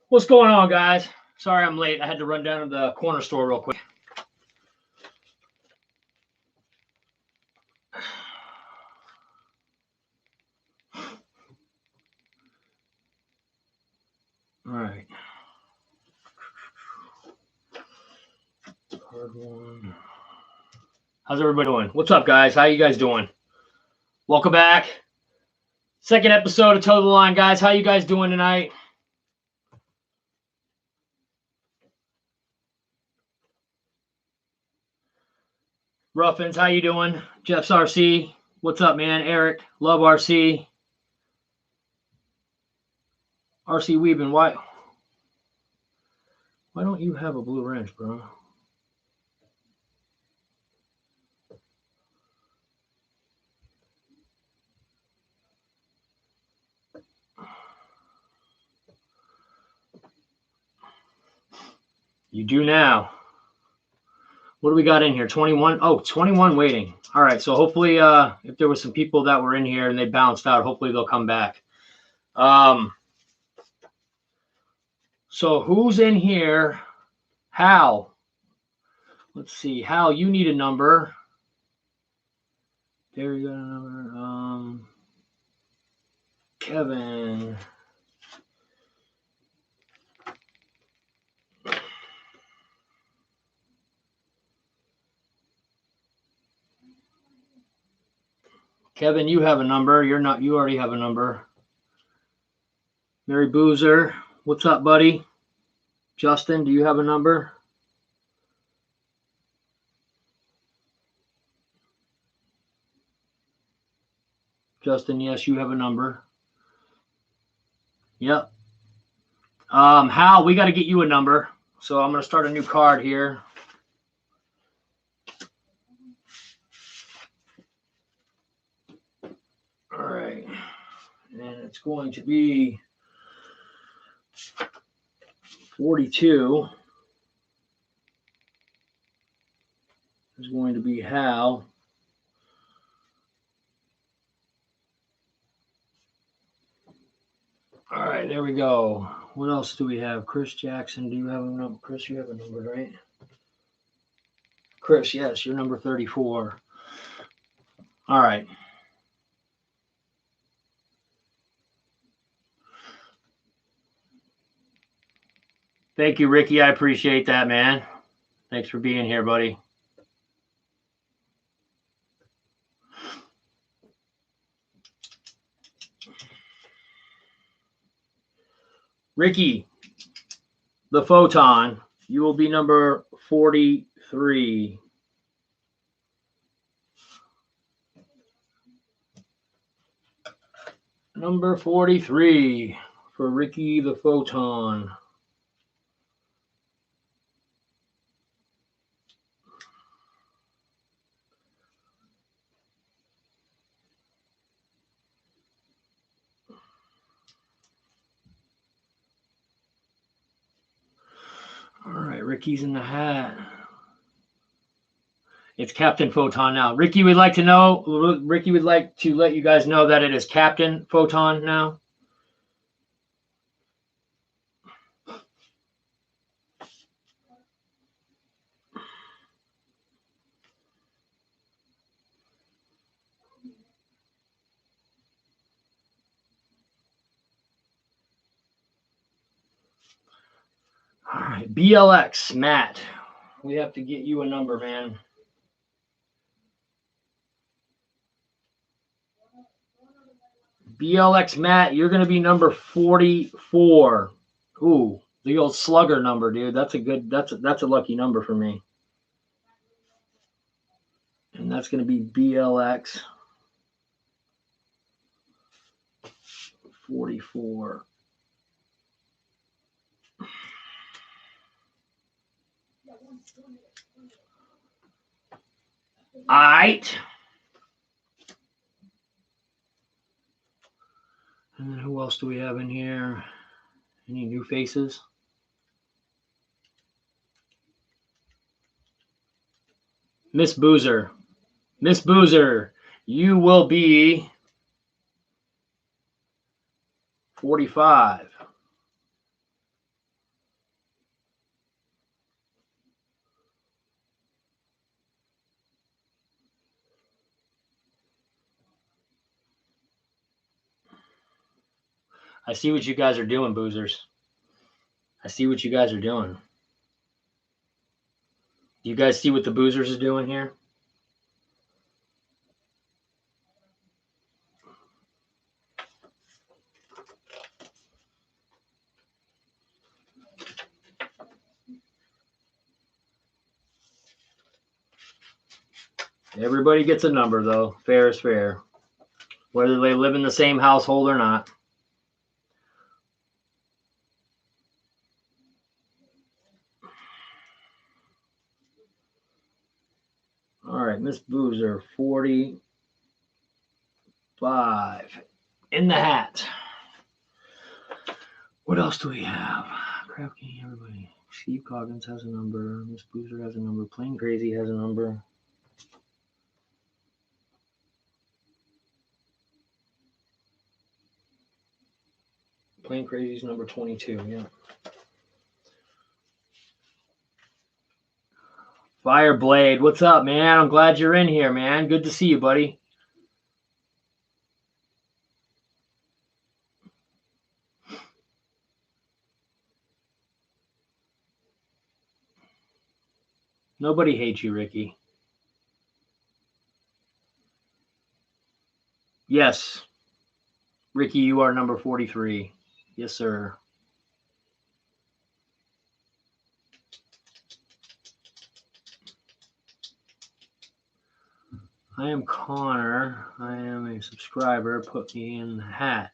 What's going on, guys? Sorry I'm late. I had to run down to the corner store real quick. All right. Card one. How's everybody doing? What's up, guys? How you guys doing? Welcome back. Second episode of Toe the Line, guys. How you guys doing tonight? Ruffins, how you doing? Jeff's RC. What's up, man? Eric, love RC. RC Weaving, why don't you have a blue wrench, bro? You do now. What do we got in here? 21? Oh, 21 waiting. All right, so hopefully if there was some people that were in here and they bounced out, hopefully they'll come back. So who's in here? Hal. Let's see. Hal, you need a number. There you got a number. Kevin. Kevin, you have a number. You already have a number. Mary Boozer. What's up, buddy? Justin, do you have a number? Justin, yes, you have a number. Yep. Hal, we got to get you a number. So I'm going to start a new card here. All right. And it's going to be 42. Is going to be Hal. All right, there we go. What else do we have? Chris Jackson, do you have a number? Chris, you have a number, right? Chris, yes, you're number 34. All right. Thank you, Ricky. I appreciate that, man. Thanks for being here, buddy. Ricky, the Photon, you will be number 43. Number 43 for Ricky the Photon. All right, Ricky's in the hat. It's Captain Photon now. Ricky would like to let you guys know that it is Captain Photon now. All right, BLX, Matt. We have to get you a number, man. BLX, Matt, you're going to be number 44. Ooh, the old slugger number, dude. That's a lucky number for me. And that's going to be BLX 44. All right. And then who else do we have in here? Any new faces? Miss Boozer. Miss Boozer, you will be 45. I see what you guys are doing, boozers. I see what you guys are doing. Do you guys see what the boozers are doing here? Everybody gets a number, though. Fair is fair. Whether they live in the same household or not. All right, Miss Boozer, 45 in the hat. What else do we have? Craft King, everybody. Steve Coggins has a number. Miss Boozer has a number. Plain Crazy has a number. Plain Crazy's number 22, yeah. Fireblade, what's up, man? I'm glad you're in here, man. Good to see you, buddy. Nobody hates you, Ricky. Yes. Ricky, you are number 43. Yes, sir. I am Connor. I am a subscriber. Put me in the hat.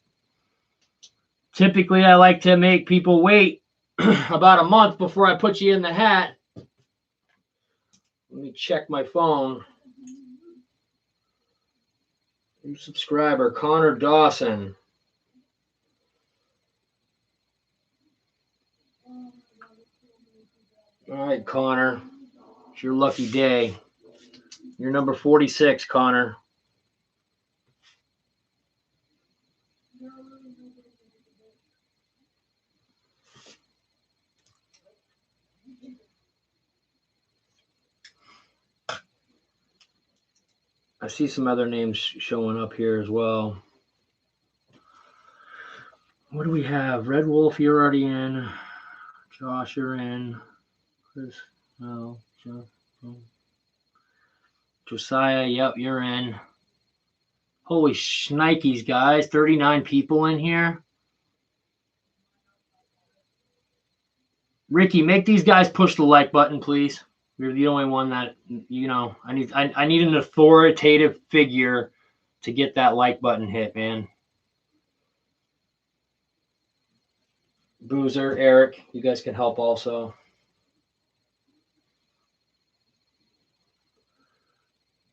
Typically, I like to make people wait about a month before I put you in the hat. Let me check my phone. New subscriber, Connor Dawson. All right, Connor. It's your lucky day. You're number 46, Connor. I see some other names showing up here as well. What do we have? Red Wolf, you're already in. Josh, you're in. Chris, no. Josiah, yep, you're in. Holy shnikes, guys. 39 people in here. Ricky, make these guys push the like button, please. You're the only one that, you know, I need an authoritative figure to get that like button hit, man. Boozer, Eric, you guys can help also.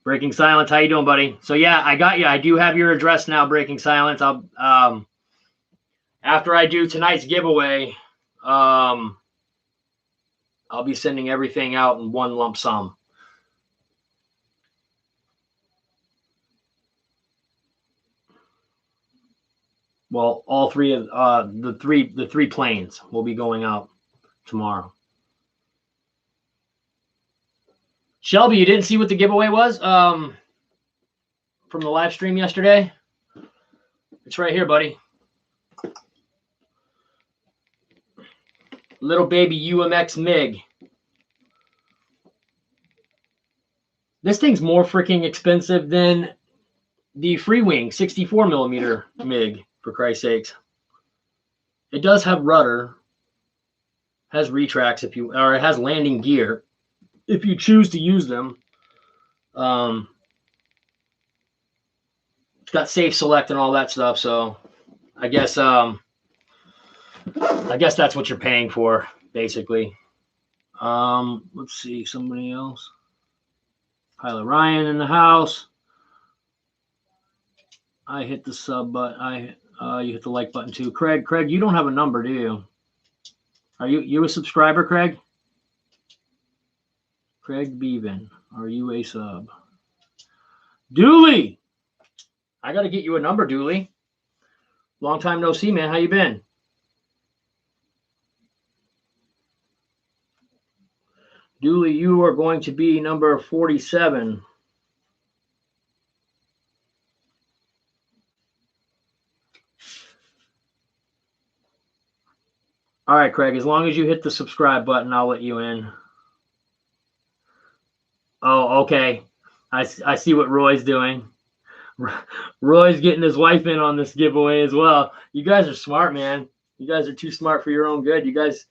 Breaking Silence, how you doing, buddy? So yeah, I got you. I do have your address now, Breaking Silence. I'll after I do tonight's giveaway, I'll be sending everything out in one lump sum. Well, all three of the three planes will be going out tomorrow. Shelby, you didn't see what the giveaway was from the live stream yesterday? It's right here, buddy. Little baby UMX MiG. This thing's more freaking expensive than the Freewing 64 millimeter MiG, for Christ's sakes. It does have rudder, has retracts or it has landing gear if you choose to use them. It's got safe select and all that stuff, so I guess that's what you're paying for, basically. Let's see, somebody else. Pilot Ryan in the house. I hit the sub button. You hit the like button too. Craig, you don't have a number, do you? Are you a subscriber, Craig? Craig Bevan, are you a sub? Dooley, I got to get you a number, Dooley. Long time no see, man. How you been? Dooley, you are going to be number 47. All right, Craig, as long as you hit the subscribe button, I'll let you in. Oh, okay. I see what Roy's doing. Roy's getting his wife in on this giveaway as well. You guys are smart, man. You guys are too smart for your own good. You guys.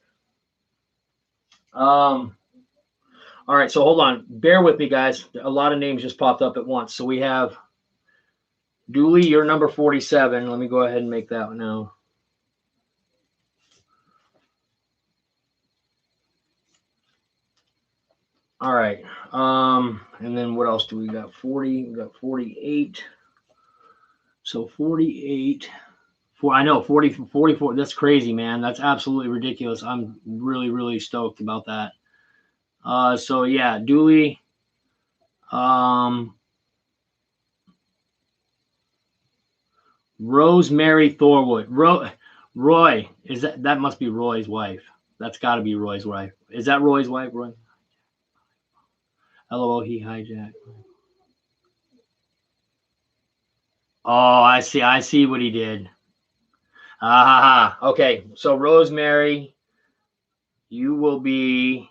All right, so hold on. Bear with me, guys. A lot of names just popped up at once. So we have Dooley, you're number 47. Let me go ahead and make that now. All right. And then what else do we got? 40. We got 48. So 48. I know 40, 44. That's crazy, man. That's absolutely ridiculous. I'm really, really stoked about that. So yeah, Dooley. Rosemary Thorwood. Roy, is that must be Roy's wife. That's got to be Roy's wife. Is that Roy's wife, Roy? LOL, he hijacked. Oh, I see what he did. Okay, so Rosemary, you will be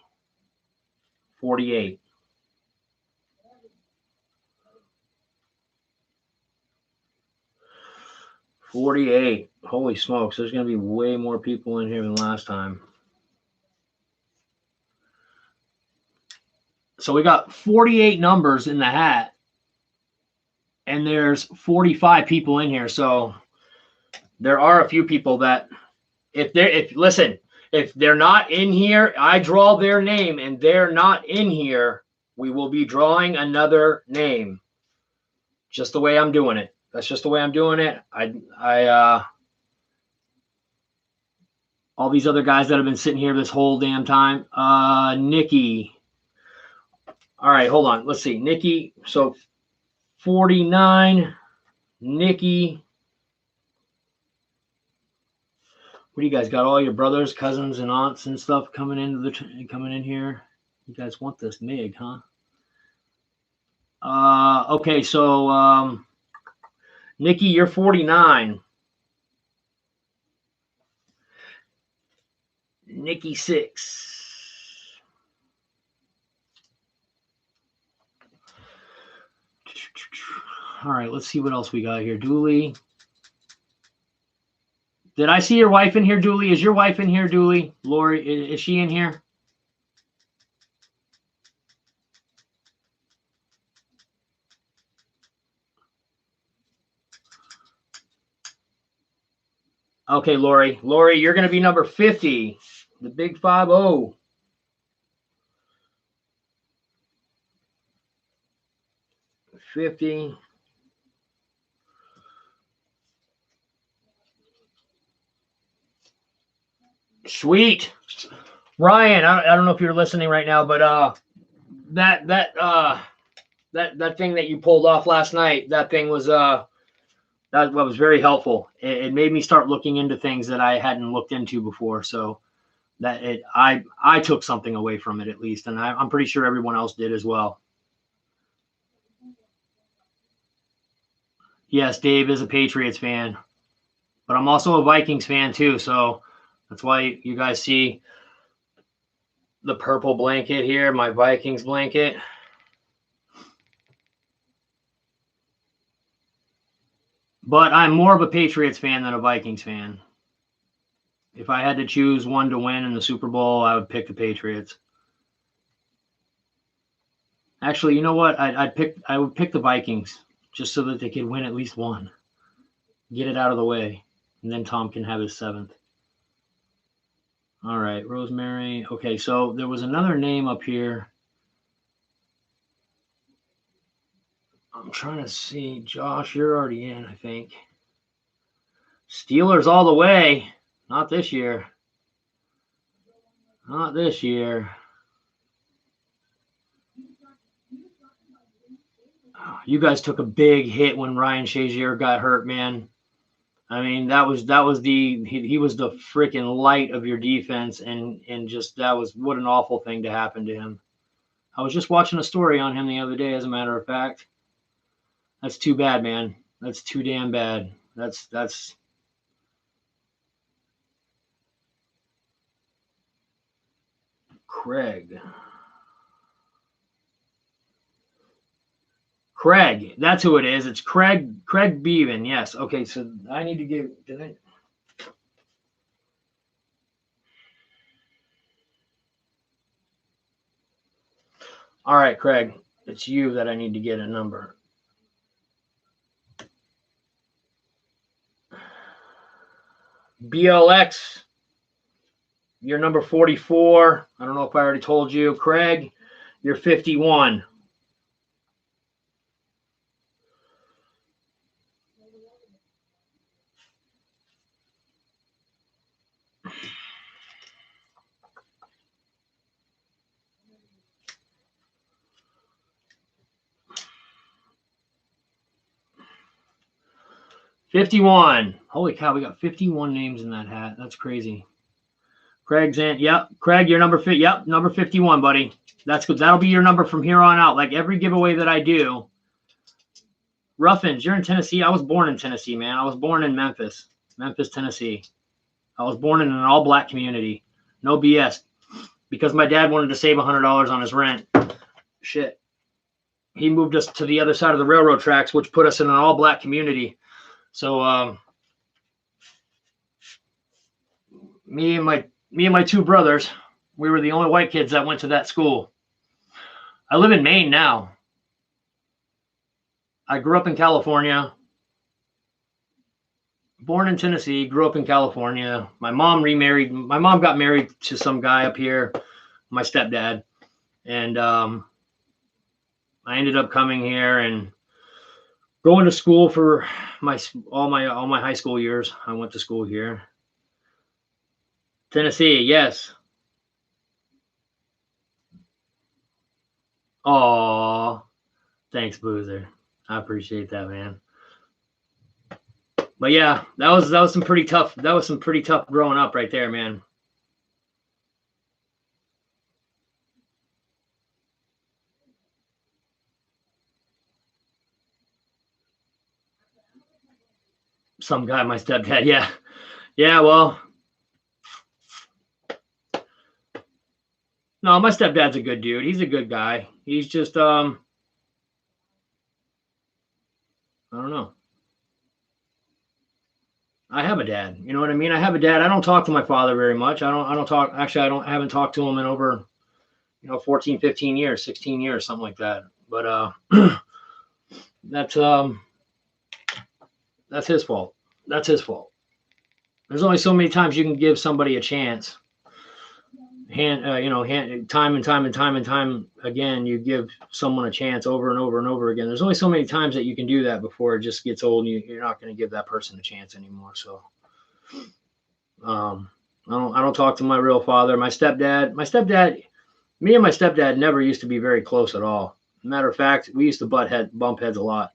48. Holy smokes, there's going to be way more people in here than last time. So we got 48 numbers in the hat, and there's 45 people in here. So there are a few people that if they're not in here, I draw their name and they're not in here, we will be drawing another name. Just the way I'm doing it. That's just the way I'm doing it. All these other guys that have been sitting here this whole damn time. Nikki. All right, hold on. Let's see. Nikki. So 49. Nikki. What do you guys got? All your brothers, cousins, and aunts and stuff coming in here. You guys want this MIG, huh? Okay, so Nikki, you're 49. Nikki 6. All right, let's see what else we got here. Dooley. Did I see your wife in here, Dooley? Is your wife in here, Dooley? Lori, is she in here? Okay, Lori. Lori, you're going to be number 50. The big 50. 50. Sweet. Ryan, I don't know if you're listening right now, but that thing that you pulled off last night, that thing was that was very helpful. It made me start looking into things that I hadn't looked into before. So I took something away from it at least, and I'm pretty sure everyone else did as well. Yes, Dave is a Patriots fan, but I'm also a Vikings fan too. So that's why you guys see the purple blanket here, my Vikings blanket. But I'm more of a Patriots fan than a Vikings fan. If I had to choose one to win in the Super Bowl, I would pick the Patriots. Actually, you know what? I would pick the Vikings just so that they could win at least one. Get it out of the way, and then Tom can have his 7th. All right, Rosemary. Okay, so there was another name up here. I'm trying to see. Josh, you're already in, I think. Steelers all the way. Not this year. Not this year. You guys took a big hit when Ryan Shazier got hurt, man. I mean, he was the freaking light of your defense, and just that was what an awful thing to happen to him. I was just watching a story on him the other day, as a matter of fact. That's too bad, man. That's too damn bad. That's Craig. Craig, that's who it is. It's Craig Beaven. Yes. Okay, so I need to get. Did I? All right, Craig. It's you that I need to get a number. BLX. You're number 44. I don't know if I already told you. Craig, you're 51. Holy cow, we got 51 names in that hat. That's crazy. Craig's in. Yep. Craig, you're number 50. Yep, number 51, buddy. That's good. That'll be your number from here on out. Like every giveaway that I do. Ruffins, you're in Tennessee. I was born in Tennessee, man. I was born in Memphis, Tennessee. I was born in an all-black community. No BS. Because my dad wanted to save $100 on his rent. Shit. He moved us to the other side of the railroad tracks, which put us in an all-black community. So me and my two brothers, we were the only white kids that went to that school. I live in Maine now. I grew up in California. Born in Tennessee, grew up in California. My mom remarried. My mom got married to some guy up here, my stepdad. And I ended up coming here and going to school for all my high school years. I went to school here. Tennessee, yes. Aw, thanks, Boozer. I appreciate that, man. But yeah, that was some pretty tough. That was some pretty tough growing up right there, man. Some guy, my stepdad. Yeah, yeah. Well, no, my stepdad's a good dude. He's a good guy. He's just I don't know. I have a dad. You know what I mean? I have a dad. I don't talk to my father very much. I don't talk. Actually, I haven't talked to him in over 14, 15 years, 16 years, something like that. But that's his fault. That's his fault. There's only so many times you can give somebody a chance. Time and time again, you give someone a chance over and over and over again. There's only so many times that you can do that before it just gets old and you're not going to give that person a chance anymore. So I don't talk to my real father. My stepdad, me and my stepdad never used to be very close at all. Matter of fact, we used to bump heads a lot.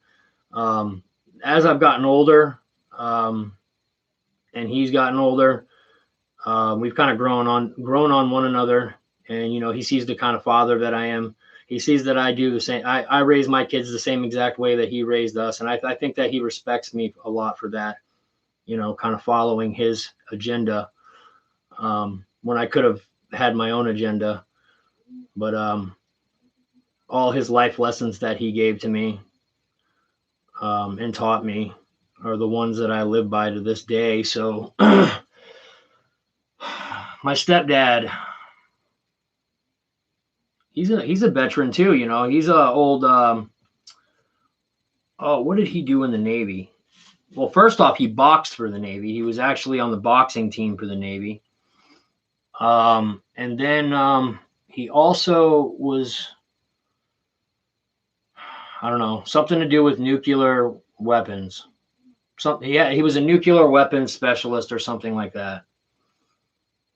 As I've gotten older, and he's gotten older, we've kind of grown on one another. And, he sees the kind of father that I am. He sees that I do the same. I raise my kids the same exact way that he raised us. And I think that he respects me a lot for that, kind of following his agenda, when I could have had my own agenda. But all his life lessons that he gave to me and taught me are the ones that I live by to this day. So my stepdad, he's a veteran too. He's a old. What did he do in the Navy? Well, first off, he boxed for the Navy. He was actually on the boxing team for the Navy. And then he also was, I don't know, something to do with nuclear weapons. He was a nuclear weapons specialist or something like that.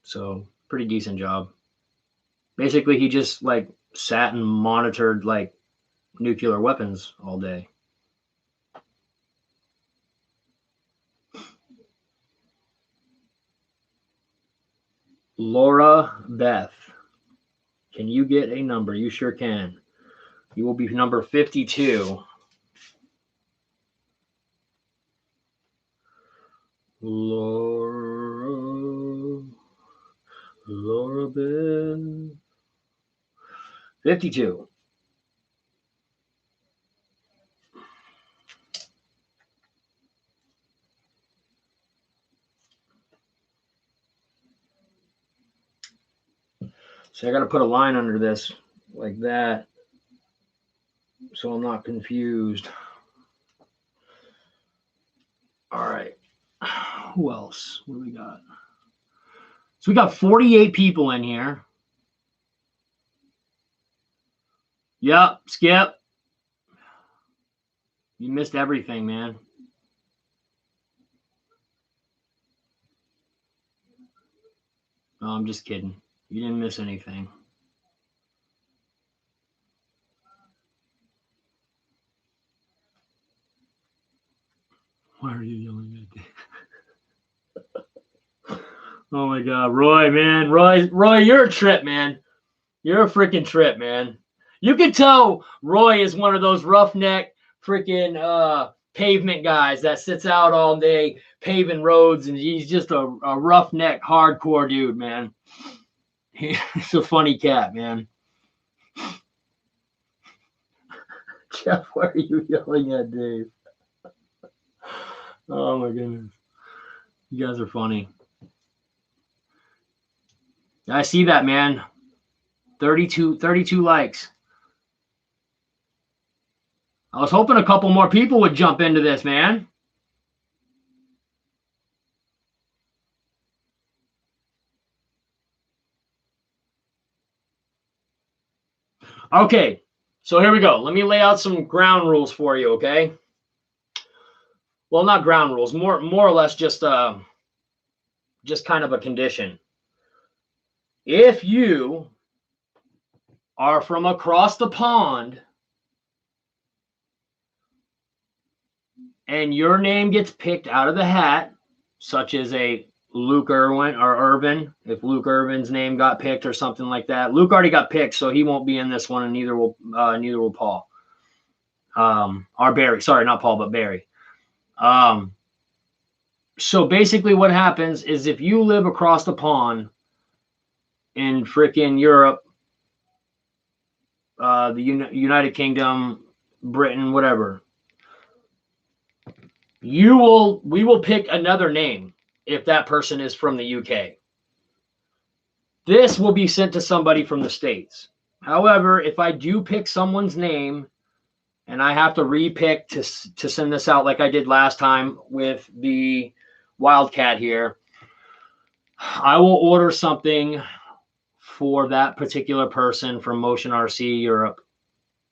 So pretty decent job. Basically, he just sat and monitored nuclear weapons all day. Laura Beth, can you get a number? You sure can. You will be number 52. Laura Beth. 52. So I got to put a line under this like that so I'm not confused. All right. Who else? What do we got? So we got 48 people in here. Yep, Skip. You missed everything, man. No, I'm just kidding. You didn't miss anything. Why are you yelling at me? Oh my God, Roy, man, Roy, you're a trip, man. You're a freaking trip, man. You can tell Roy is one of those roughneck freaking pavement guys that sits out all day paving roads, and he's just a roughneck, hardcore dude, man. He's a funny cat, man. Jeff, why are you yelling at Dave? Oh my goodness. You guys are funny. I see that, man. 32 likes. I was hoping a couple more people would jump into this, man. Okay, so here we go. Let me lay out some ground rules for you, okay? Well, not ground rules, more or less just kind of a condition. If you are from across the pond and your name gets picked out of the hat, such as a Luke Irwin or Irvin, if Luke Irvin's name got picked or something like that. Luke already got picked, so he won't be in this one, and neither will Paul. Or Barry. Sorry, not Paul, but Barry. So basically what happens is if you live across the pond in freaking Europe, the United Kingdom, Britain, whatever, we will pick another name if that person is from the UK. This will be sent to somebody from the States. However, if I do pick someone's name and I have to repick to send this out like I did last time with the Wildcat here, I will order something for that particular person from Motion RC Europe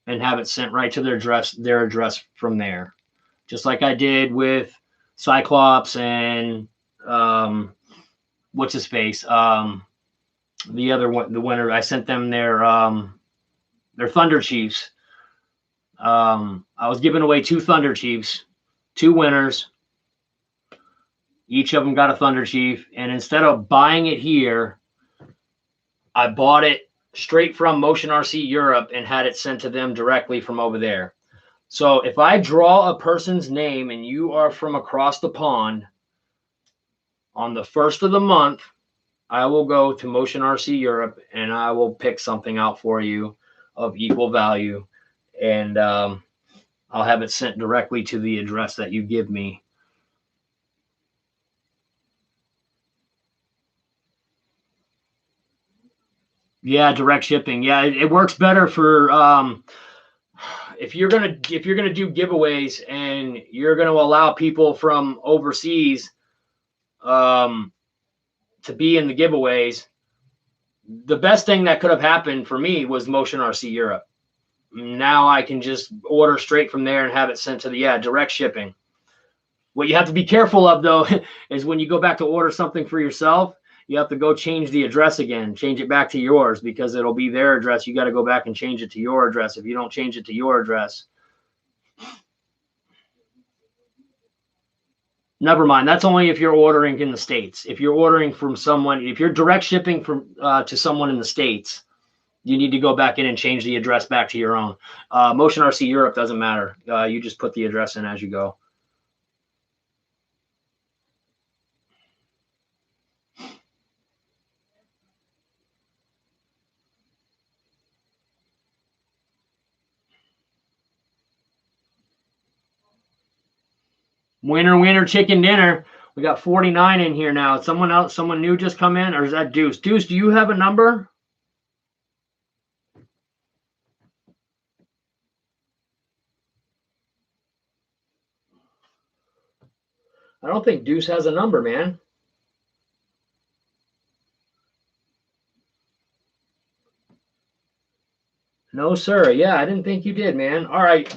and have it sent right to their address from there. Just like I did with Cyclops and what's his face? The other one, the winner, I sent them their Thunder Chiefs. I was giving away 2 Thunder Chiefs, 2 winners. Each of them got a Thunder Chief, and instead of buying it here, I bought it straight from Motion RC Europe and had it sent to them directly from over there. So if I draw a person's name and you are from across the pond, on the 1st of the month, I will go to Motion RC Europe and I will pick something out for you of equal value, and I'll have it sent directly to the address that you give me. Yeah, direct shipping. Yeah, it works better for if you're gonna do giveaways and you're gonna allow people from overseas to be in the giveaways. The best thing that could have happened for me was Motion RC Europe. Now I can just order straight from there and have it sent to the direct shipping. What you have to be careful of, though, is when you go back to order something for yourself, you have to go change the address again, change it back to yours, because it'll be their address. You got to go back and change it to your address. If you don't change it to your address, never mind. That's only if you're ordering in the States. If you're ordering from someone, if you're direct shipping from to someone in the States, you need to go back in and change the address back to your own. Motion RC Europe doesn't matter. You just put the address in as you go. Winner, chicken dinner. We got 49 in here now. Someone else, someone new just come in, or is that Deuce? Deuce, do you have a number? I don't think Deuce has a number, man. No, sir. Yeah, I didn't think you did, man. All right,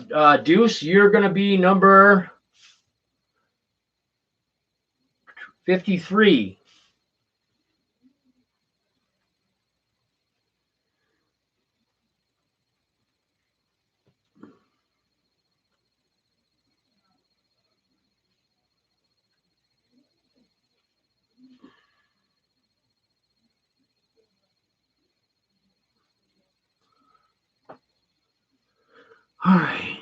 Deuce, you're going to be number 53. All right.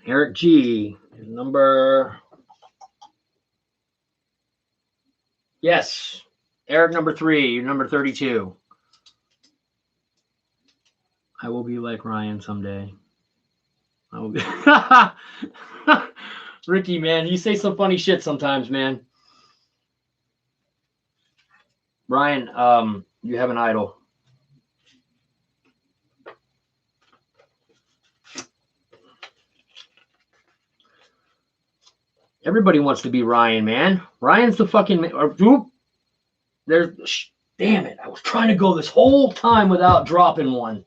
Eric G, number. Yes. Eric, number 3. You're number 32. I will be like Ryan someday. I will be. Ricky, man, you say some funny shit sometimes, man. Ryan, you have an idol. Everybody wants to be Ryan, man. Ryan's the fucking man. There's, damn it. I was trying to go this whole time without dropping one.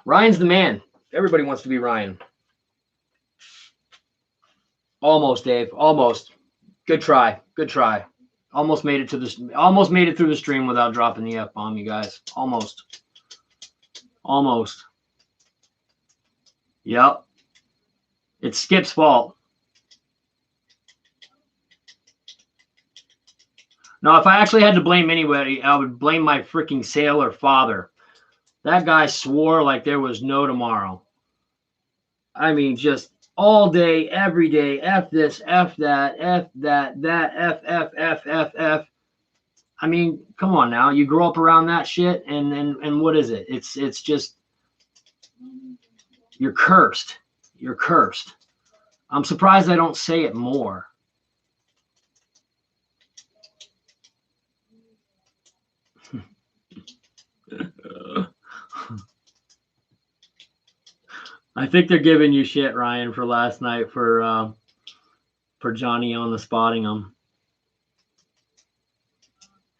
Ryan's the man. Everybody wants to be Ryan. Almost, Dave. Almost. Good try. Good try. Almost made it to this. Almost made it through the stream without dropping the F-bomb, you guys. Almost. Almost. Yep. It's Skip's fault. No, if I actually had to blame anybody, I would blame my freaking sailor father. That guy swore like there was no tomorrow. I mean, just all day, every day, F this, F that, F that, F. I mean, come on now. You grow up around that shit, and what is it? It's just, you're cursed. You're cursed. I'm surprised I don't say it more. I think they're giving you shit, Ryan, for last night for Johnny on the spotting them,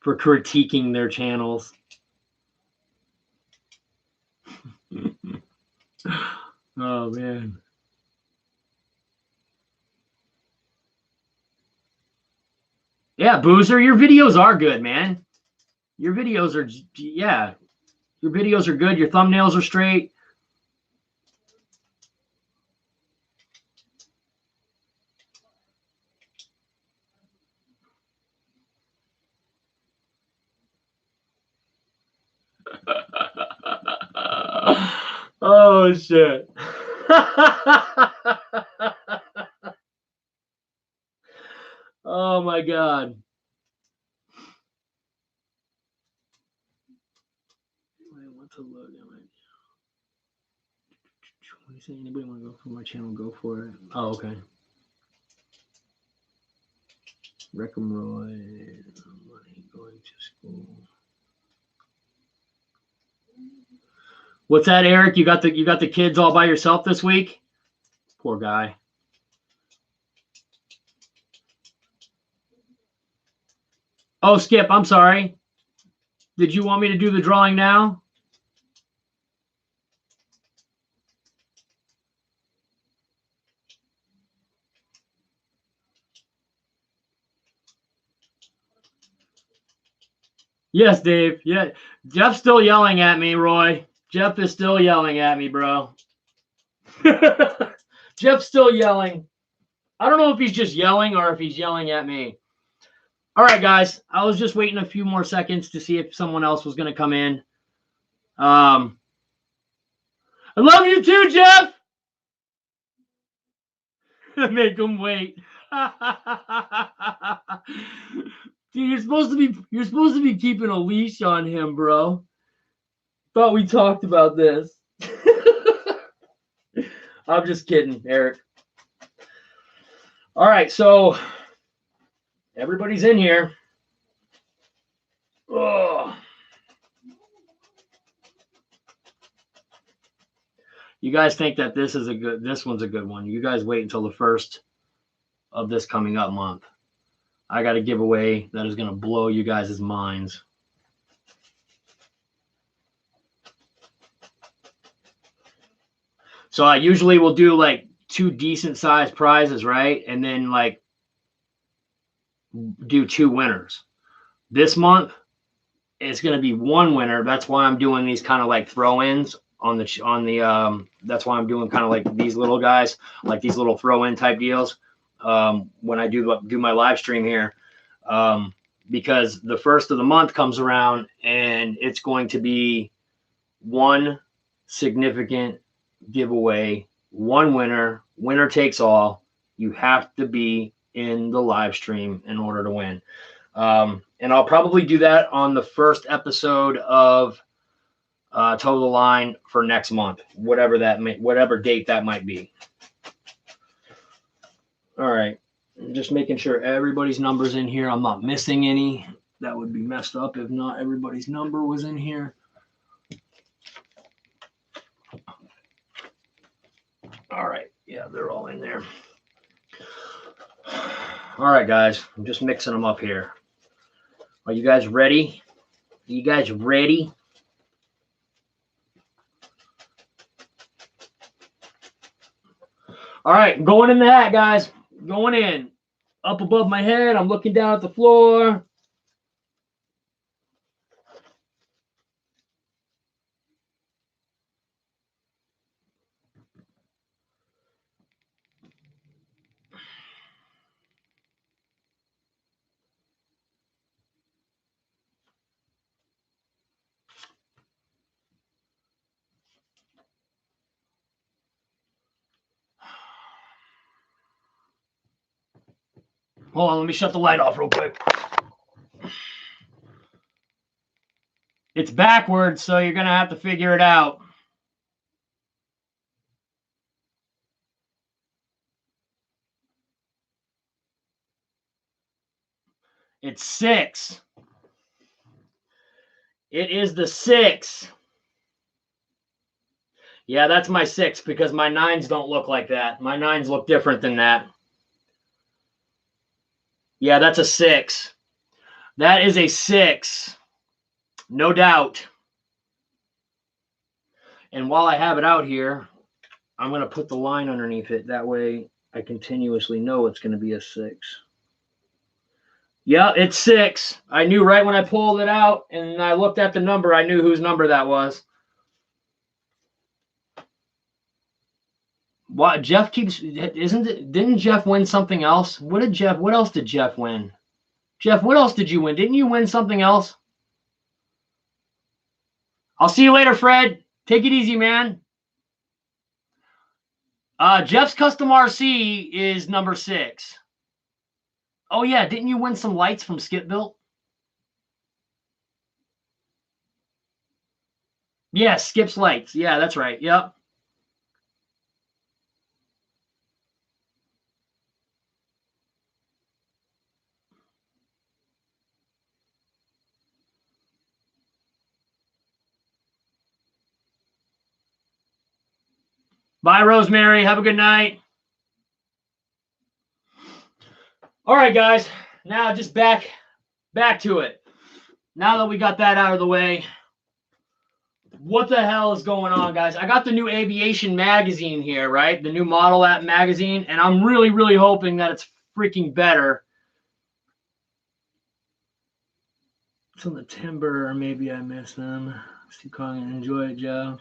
for critiquing their channels. Oh man. Yeah, Boozer, your videos are good, man. Your videos are, yeah, your videos are good. Your thumbnails are straight. Oh shit. Oh my god. I want to look at my. What do you say? Anybody want to go for my channel? Go for it. Oh, okay. Reckham Roy, money going to school. What's that, Eric? You got the kids all by yourself this week? Poor guy. Oh, Skip, I'm sorry. Did you want me to do the drawing now? Yes, Dave. Yeah. Jeff's still yelling at me, Roy. Jeff is still yelling at me, bro. Jeff's still yelling. I don't know if he's just yelling or if he's yelling at me. All right, guys. I was just waiting a few more seconds to see if someone else was going to come in. I love you too, Jeff. Make him wait. Dude, you're supposed to be keeping a leash on him, bro. Thought we talked about this. I'm just kidding, Eric. All right, so everybody's in here. Oh. You guys think that this one's a good one. You guys wait until the first of this coming up month. I got a giveaway that is going to blow you guys' minds. So I usually will do like 2 decent sized prizes, right? And then like do 2 winners. This month it's going to be 1 winner. That's why I'm doing these kind of like throw-ins on the that's why I'm doing kind of like these little guys, like these little throw-in type deals when I do my live stream here. Because the first of the month comes around and it's going to be 1 significant giveaway, 1 winner takes all. You have to be in the live stream in order to win. And I'll probably do that on the first episode of Toe the Line for next month, whatever date that might be. All right. I'm just making sure everybody's number's in here. I'm not missing any. That would be messed up if not everybody's number was in here. All right. Yeah, they're all in there. All right, guys. I'm just mixing them up here. Are you guys ready? You guys ready? All right, going in the hat, guys. Going in. Up above my head, I'm looking down at the floor. Hold on, let me shut the light off real quick. It's backwards, so you're going to have to figure it out. It's 6. It is the 6. Yeah, that's my 6 because my 9s don't look like that. My 9s look different than that. Yeah, that's a 6. That is a 6. No doubt. And while I have it out here, I'm going to put the line underneath it. That way I continuously know it's going to be a 6. Yeah, it's 6. I knew right when I pulled it out and I looked at the number, I knew whose number that was. What Jeff keeps didn't Jeff win something else? What else did Jeff win? Jeff, what else did you win? Didn't you win something else? I'll see you later, Fred. Take it easy, man. Jeff's Custom RC is number 6. Oh yeah, didn't you win some lights from Skip Built? Yeah, Skip's lights. Yeah, that's right. Yep. Bye, Rosemary. Have a good night. All right, guys. Now just back to it. Now that we got that out of the way, what the hell is going on, guys? I got the new Aviation magazine here, right? The new Model App magazine, and I'm really, really hoping that it's freaking better. It's on the timber, or maybe I missed them. Steve calling and enjoy it, Joe.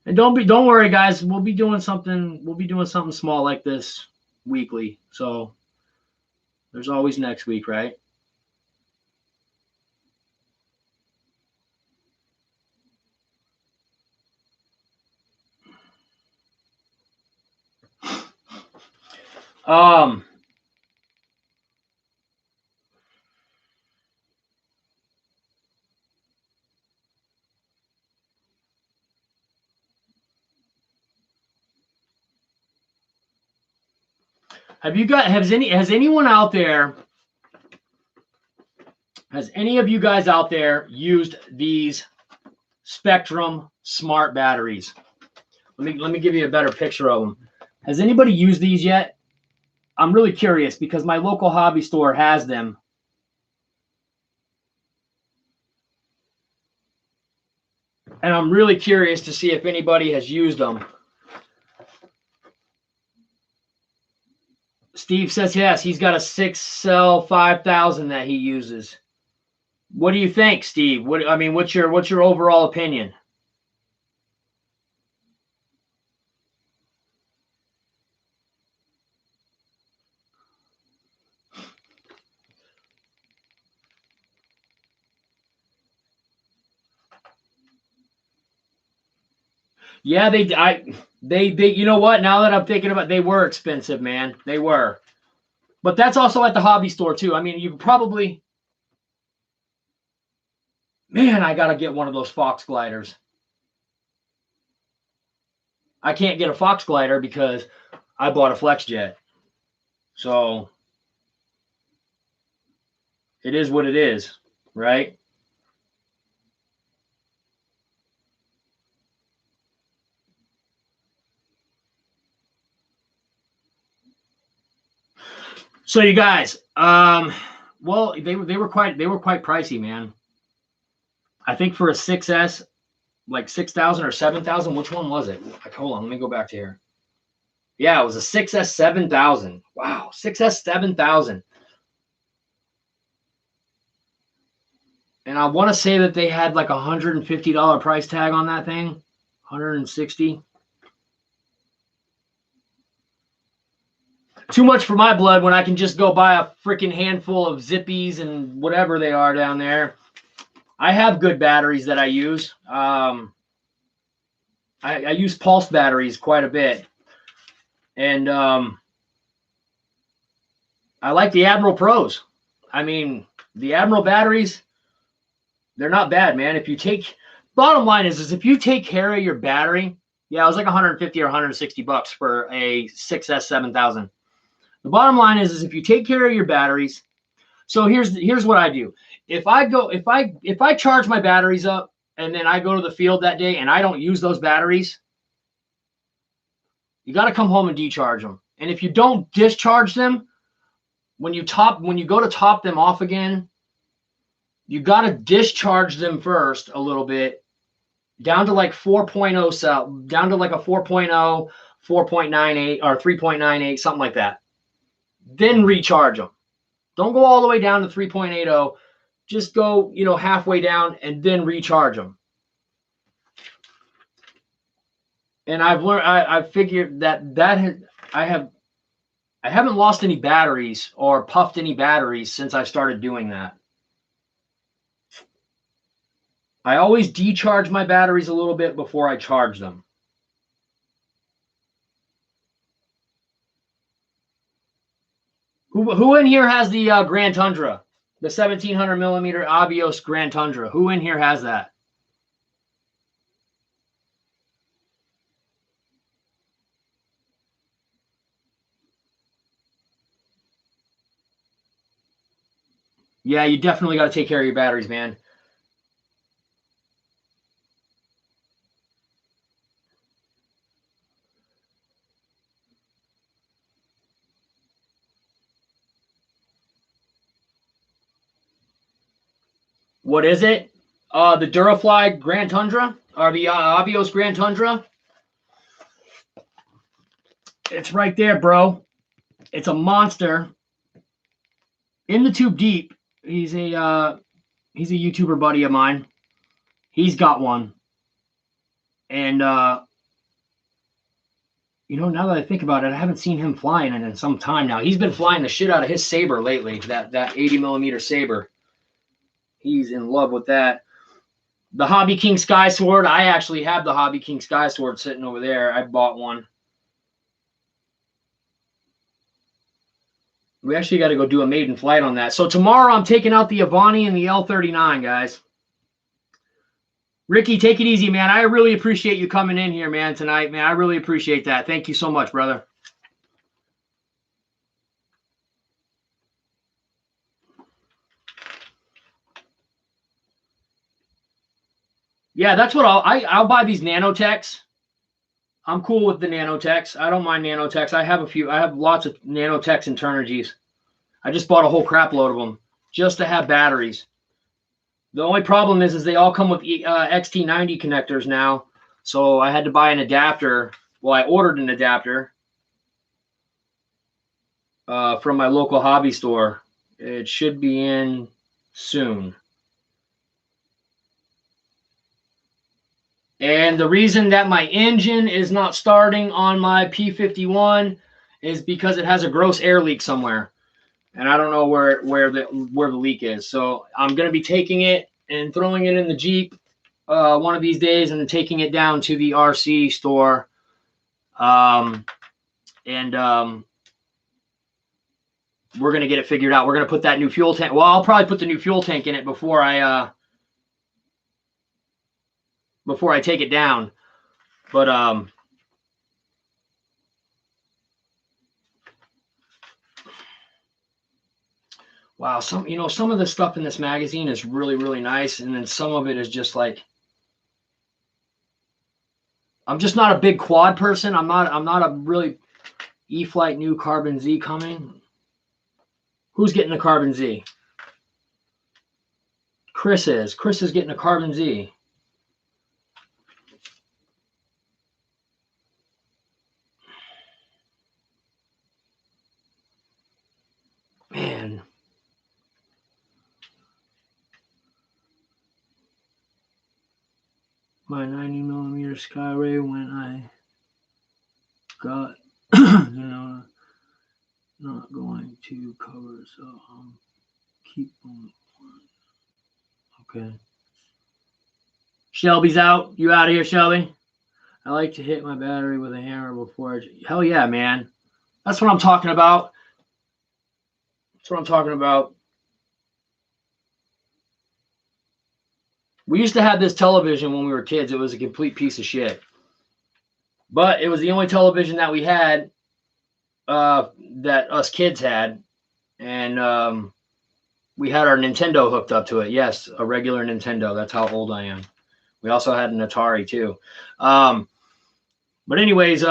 And don't worry, guys. We'll be doing something small like this weekly. So there's always next week, right? Has anyone out there, has any of you guys out there used these Spectrum smart batteries? Let me give you a better picture of them. Has anybody used these yet? I'm really curious because my local hobby store has them. And I'm really curious to see if anybody has used them. Steve says yes, he's got a 6-cell 5000 that he uses. What do you think, Steve? What's your overall opinion? Yeah, they you know what? Now that I'm thinking about it, they were expensive, man. They were. But that's also at the hobby store too. I mean, you probably, man, I gotta get one of those Fox gliders. I can't get a Fox glider because I bought a FlexJet. So it is what it is, right? So you guys, well, they were quite pricey, man. I think for a 6S, like 6,000 or 7,000. Which one was it? Hold on, let me go back to here. Yeah, it was a 6S 7,000. Wow, 6S 7,000. And I want to say that they had like $150 price tag on that thing, 160. Too much for my blood when I can just go buy a freaking handful of Zippies and whatever they are down there. I have good batteries that I use. I use Pulse batteries quite a bit. And I like the Admiral Pros. I mean, the Admiral batteries, they're not bad, man. If you take, bottom line is if you take care of your battery, yeah, it was like 150 or 160 bucks for a 6S 7000. The bottom line is if you take care of your batteries. So here's what I do. If I charge my batteries up and then I go to the field that day and I don't use those batteries, you got to come home and decharge them. And if you don't discharge them, when you go to top them off again, you got to discharge them first a little bit down to like 4.0 cell, down to like a 4.0, 4.98 or 3.98, something like that. Then recharge them. Don't go all the way down to 3.80. Just go, halfway down and then recharge them. And I've learned, I figured I haven't lost any batteries or puffed any batteries since I started doing that. I always decharge my batteries a little bit before I charge them. Who in here has the Grand Tundra, the 1700 millimeter Abios Grand Tundra? Who in here has that? Yeah, you definitely got to take care of your batteries, man. What is it? The Durafly Grand Tundra or the Abios Grand Tundra? It's right there, bro. It's a monster. In the Tube Deep, he's a YouTuber buddy of mine. He's got one. And now that I think about it, I haven't seen him flying in some time now. He's been flying the shit out of his Saber lately, that 80 millimeter Saber. He's in love with that. The Hobby King Sky Sword, I actually have the Hobby King Sky Sword sitting over there. I bought one. We actually got to go do a maiden flight on that. So tomorrow I'm taking out the Avani and the L39, guys. Ricky, take it easy, man. I really appreciate you coming in here, man, tonight, man. I really appreciate that. Thank you so much, brother. Yeah, that's what I'll buy these Nanotechs. I'm cool with the Nanotechs. I don't mind Nanotechs. I have lots of Nanotechs and Turnigy's. I just bought a whole crap load of them just to have batteries. The only problem is they all come with XT90 connectors now. So I had to buy an adapter. Well, I ordered an adapter from my local hobby store. It should be in soon. And the reason that my engine is not starting on my P51 is because it has a gross air leak somewhere. And I don't know where the leak is. So I'm going to be taking it and throwing it in the Jeep one of these days and then taking it down to the RC store. We're going to get it figured out. We're going to put that new fuel tank. Well, I'll probably put the new fuel tank in it before I take it down. But wow, some of the stuff in this magazine is really, really nice, and then some of it is just like, I'm just not a big quad person. I'm not a really E-flite new Carbon Z coming. Who's getting the Carbon Z? Chris is. Chris is getting a Carbon Z. Man. My 90mm Skyray when I got, not going to cover, so keep on. Okay. Shelby's out. You out of here, Shelby? I like to hit my battery with a hammer before hell yeah, man. That's what I'm talking about. That's what I'm talking about. We used to have this television when we were kids. It was a complete piece of shit. But it was the only television that we had, that us kids had. And we had our Nintendo hooked up to it. Yes, a regular Nintendo. That's how old I am. We also had an Atari too. But anyways,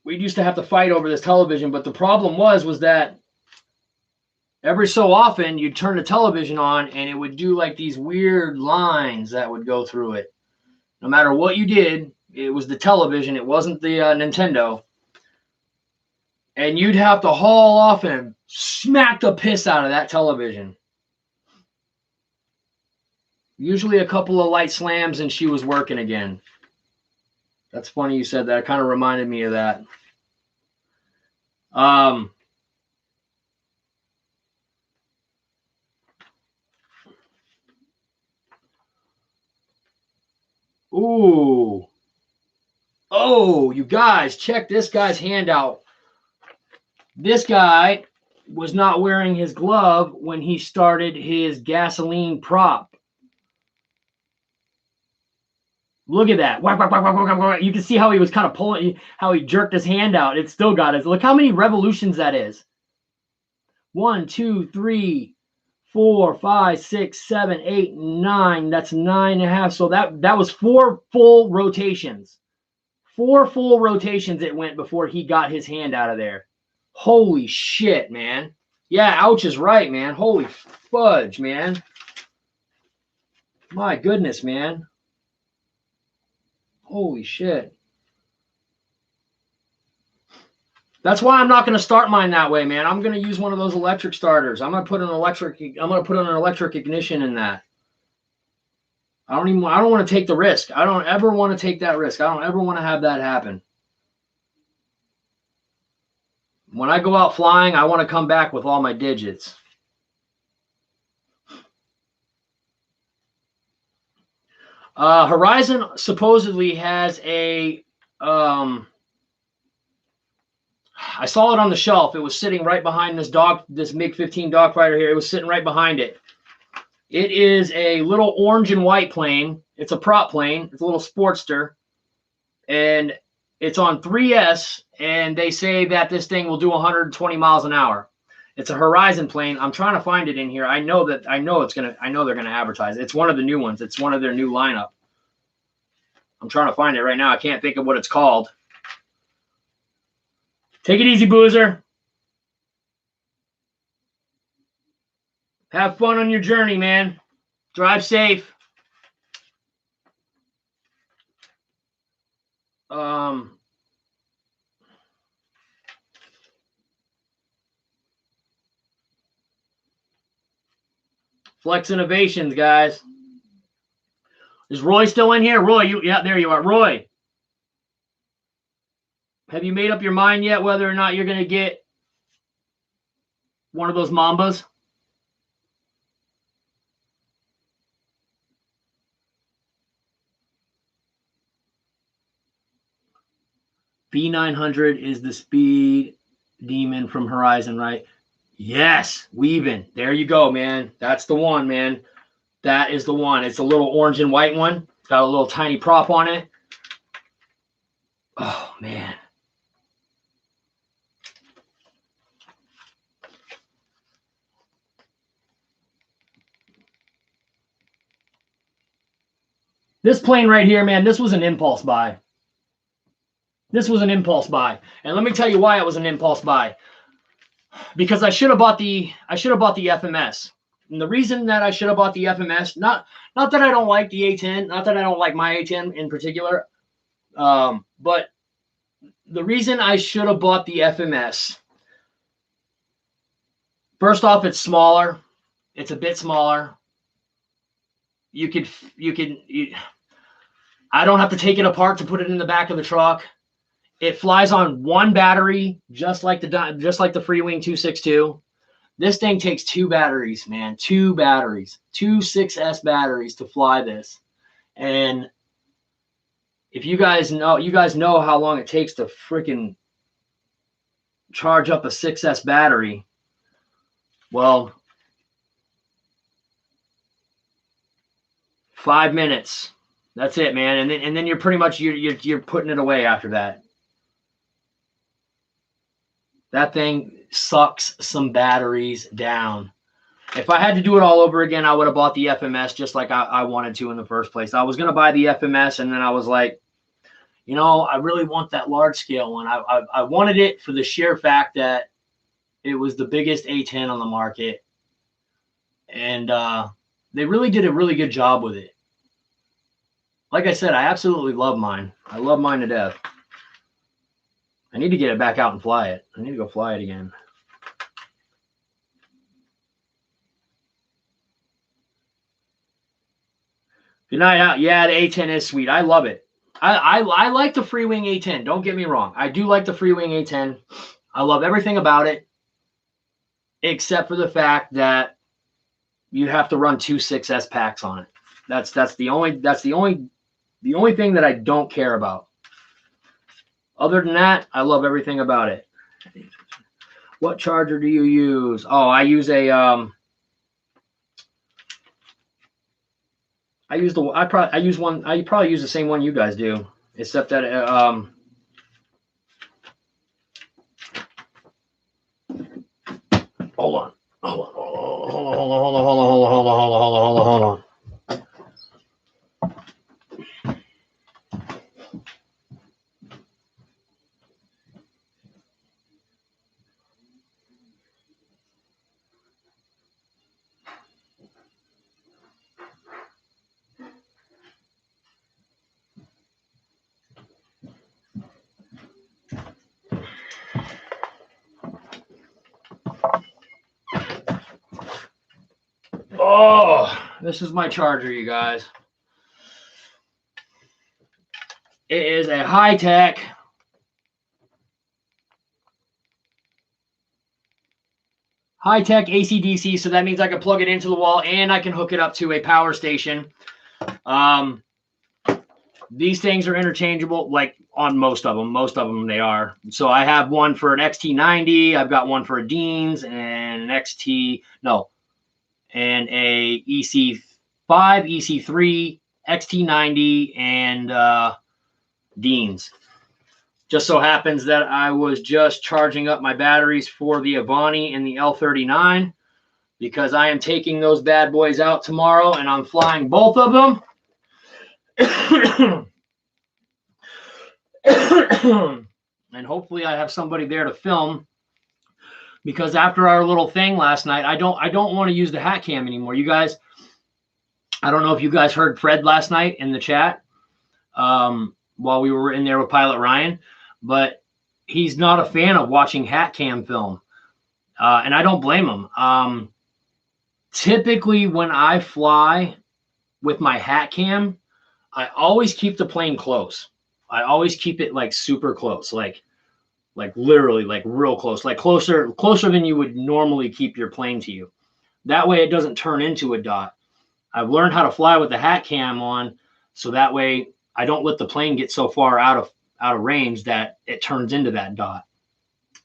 we used to have to fight over this television. But the problem was that every so often you'd turn the television on and it would do like these weird lines that would go through it. No matter what you did, it was the television. It wasn't the Nintendo. And you'd have to haul off and smack the piss out of that television. Usually a couple of light slams and she was working again. That's funny you said that. It kind of reminded me of that. Ooh. Oh, you guys, check this guy's handout. This guy was not wearing his glove when he started his gasoline prop. Look at that. You can see how he was kind of pulling, how he jerked his hand out. It still got it. Look how many revolutions that is. 1, 2, 3, 4, 5, 6, 7, 8, 9. That's 9.5. So that was 4 full rotations. 4 full rotations it went before he got his hand out of there. Holy shit, man. Yeah, ouch is right, man. Holy fudge, man. My goodness, man. Holy shit. That's why I'm not going to start mine that way, man. I'm going to use one of those electric starters. I'm going to put an electric ignition in that. I don't want to take the risk. I don't ever want to take that risk. I don't ever want to have that happen. When I go out flying, I want to come back with all my digits. Horizon supposedly has a, I saw it on the shelf. It was sitting right behind this MiG-15 dogfighter here. It was sitting right behind it. It is a little orange and white plane. It's a prop plane. It's a little Sportster. And it's on 3S, and they say that this thing will do 120 miles an hour. It's a Horizon plane. I'm trying to find it in here. I know they're gonna advertise it. It's one of the new ones. It's one of their new lineup. I'm trying to find it right now. I can't think of what it's called. Take it easy, Boozer. Have fun on your journey, man. Drive safe. Flex Innovations, guys. Is Roy still in here? Roy, yeah, there you are. Roy, have you made up your mind yet whether or not you're going to get one of those Mambas? B900 is the speed demon from Horizon, right? Yes, Weaving. There you go, man. That's the one, man. That is the one. It's a little orange and white one. It's got a little tiny prop on it. Oh, man. This plane right here, man, this was an impulse buy. This was an impulse buy. And let me tell you why it was an impulse buy. Because I should have bought the FMS. And the reason that I should have bought the FMS, not that I don't like the A10, not that I don't like my A10 in particular, but the reason I should have bought the FMS, first off, it's smaller. It's a bit smaller. I don't have to take it apart to put it in the back of the truck. It flies on one battery, just like the Freewing 262. This thing takes two batteries, man. Two batteries, two 6S batteries to fly this. And if you guys know how long it takes to freaking charge up a 6S battery. Well, 5 minutes. That's it, man. And then you're pretty much you're putting it away after that. That thing sucks some batteries down. If I had to do it all over again, I would have bought the FMS just like I wanted to in the first place. I was going to buy the FMS, and then I was like, you know, I really want that large scale one. I wanted it for the sheer fact that it was the biggest A10 on the market. And they really did a really good job with it. Like I said, I absolutely love mine. I love mine to death. I need to get it back out and fly it. I need to go fly it again. Good night out. Yeah, the A10 is sweet. I love it. I like the Freewing A10. Don't get me wrong. I do like the Freewing A10. I love everything about it, except for the fact that you have to run two 6S packs on it. That's the only thing that I don't care about. Other than that, I love everything about it. What charger do you use? Oh, I use a I probably use the same one you guys do, except that hold on. Oh, this is my charger, you guys. It is a high-tech AC/DC, so that means I can plug it into the wall and I can hook it up to a power station. These things are interchangeable, like on most of them. Most of them they are. So I have one for an XT90. I've got one for a Dean's and an and a EC5, EC3, XT90, and Dean's. Just so happens that I was just charging up my batteries for the Avani and the L39 because I am taking those bad boys out tomorrow and I'm flying both of them. And hopefully I have somebody there to film, because after our little thing last night, I don't want to use the hat cam anymore. You guys, I don't know if you guys heard Fred last night in the chat while we were in there with Pilot Ryan, but he's not a fan of watching hat cam film. And I don't blame him. Typically when I fly with my hat cam, I always keep the plane close. I always keep it like super close, like literally like real close, like closer than you would normally keep your plane to you. That way it doesn't turn into a dot. I've learned how to fly with the hat cam on, so that way I don't let the plane get so far out of range that it turns into that dot.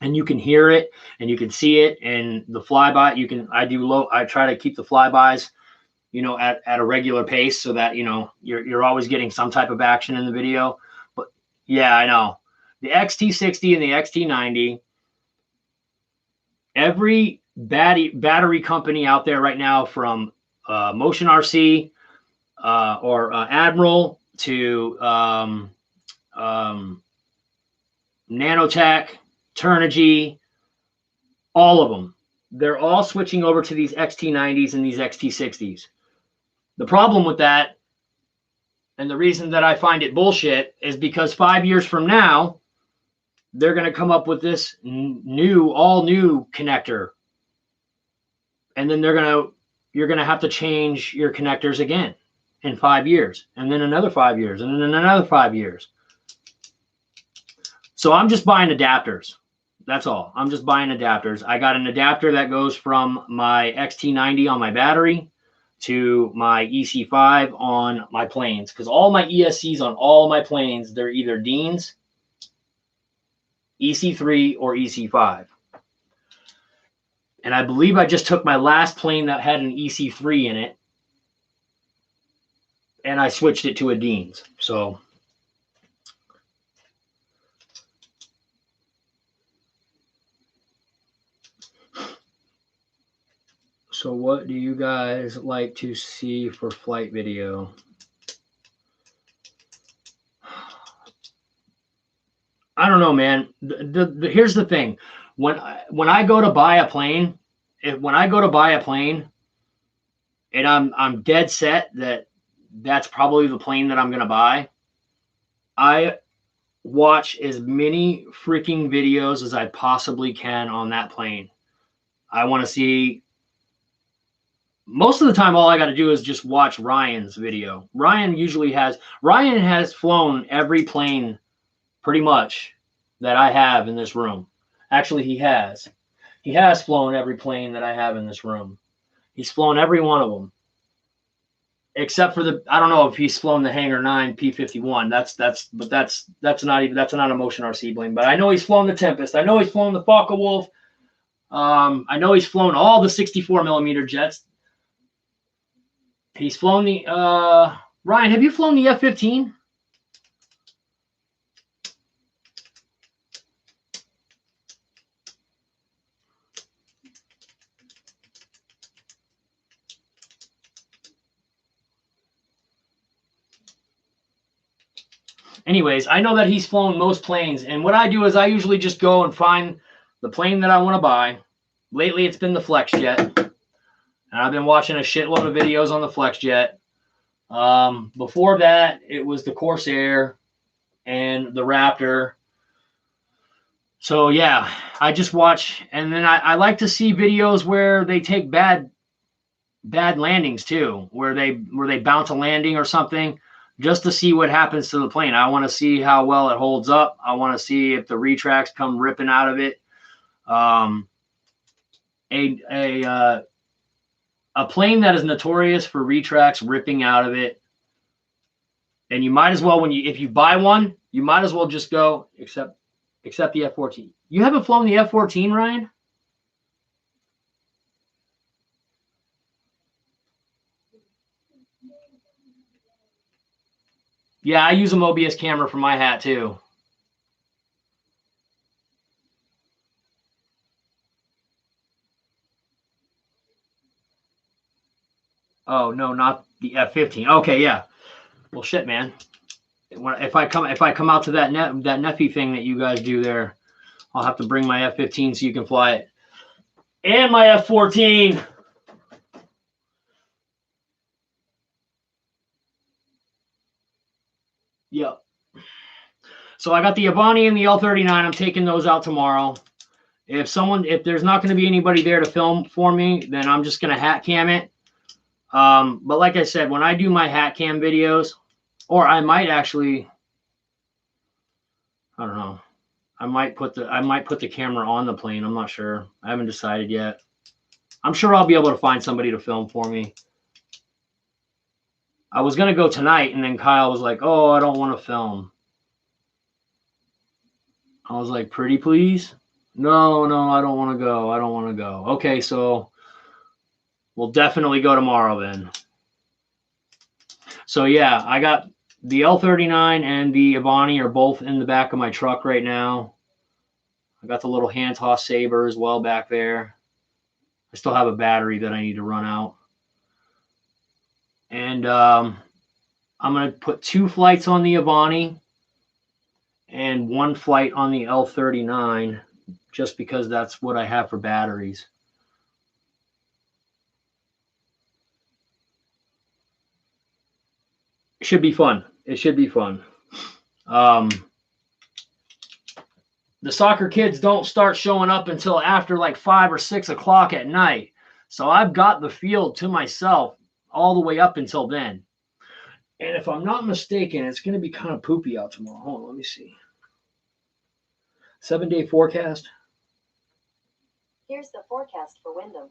And you can hear it and you can see it, and the flyby, I try to keep the flybys, at a regular pace so that, you're always getting some type of action in the video. But yeah, I know. The XT60 and the XT90, every battery company out there right now, from Motion RC or Admiral to Nanotech, Turnigy, all of them, they're all switching over to these XT90s and these XT60s. The problem with that, and the reason that I find it bullshit, is because 5 years from now, they're going to come up with this all new connector. And then you're going to have to change your connectors again in 5 years, and then another 5 years, and then another 5 years. So I'm just buying adapters. That's all. I'm just buying adapters. I got an adapter that goes from my XT90 on my battery to my EC5 on my planes, because all my ESCs on all my planes, they're either Deans, EC3, or EC5. And I believe I just took my last plane that had an EC3 in it, and I switched it to a Deans. So what do you guys like to see for flight video? I don't know, man. Here's the thing. When I go to buy a plane, and I'm dead set that that's probably the plane that I'm going to buy, I watch as many freaking videos as I possibly can on that plane. I want to see. Most of the time, all I got to do is just watch Ryan's video. Ryan has flown every plane pretty much that I have in this room. Actually, he has flown every plane that I have in this room. He's flown every one of them, except for I don't know if he's flown the Hangar 9 P-51. That's not a Motion RC plane. But I know he's flown the Tempest. I know he's flown the Focke-Wulf. I know he's flown all the 64 millimeter jets. He's flown the Ryan, have you flown the F-15? Anyways, I know that he's flown most planes, and what I do is I usually just go and find the plane that I want to buy. Lately, it's been the FlexJet. And I've been watching a shitload of videos on the FlexJet. Before that, it was the Corsair and the Raptor. So yeah, I just watch, and then I like to see videos where they take bad landings too, where they bounce a landing or something, just to see what happens to the plane. I want to see how well it holds up. I want to see if the retracts come ripping out of it. A plane that is notorious for retracts ripping out of it, and you might as well, if you buy one, you might as well just go, except the F-14. You haven't flown the F-14, Ryan? Yeah, I use a Mobius camera for my hat too. Oh no, not the F-15. Okay, yeah. Well, shit, man. If I come out to that Neffy thing that you guys do there, I'll have to bring my F-15 so you can fly it, and my F-14. Yep. So I got the Avani and the L-39. I'm taking those out tomorrow. If there's not going to be anybody there to film for me, then I'm just going to hat cam it. But like I said, when I do my hat cam videos, or I might actually, I don't know, I might put the camera on the plane. I'm not sure. I haven't decided yet. I'm sure I'll be able to find somebody to film for me. I was going to go tonight, and then Kyle was like, oh, I don't want to film. I was like, pretty please? No, I don't want to go. I don't want to go. Okay, so we'll definitely go tomorrow then. So yeah, I got the L-39 and the Avani are both in the back of my truck right now. I got the little hand toss saber as well back there. I still have a battery that I need to run out. And I'm going to put 2 flights on the Avani and 1 flight on the L-39 just because that's what I have for batteries. It should be fun. It should be fun. The soccer kids don't start showing up until after like 5 or 6 o'clock at night. So I've got the field to myself all the way up until then. And if I'm not mistaken, it's going to be kind of poopy out tomorrow. Hold on, let me see. 7-day forecast. Here's the forecast for Wyndham.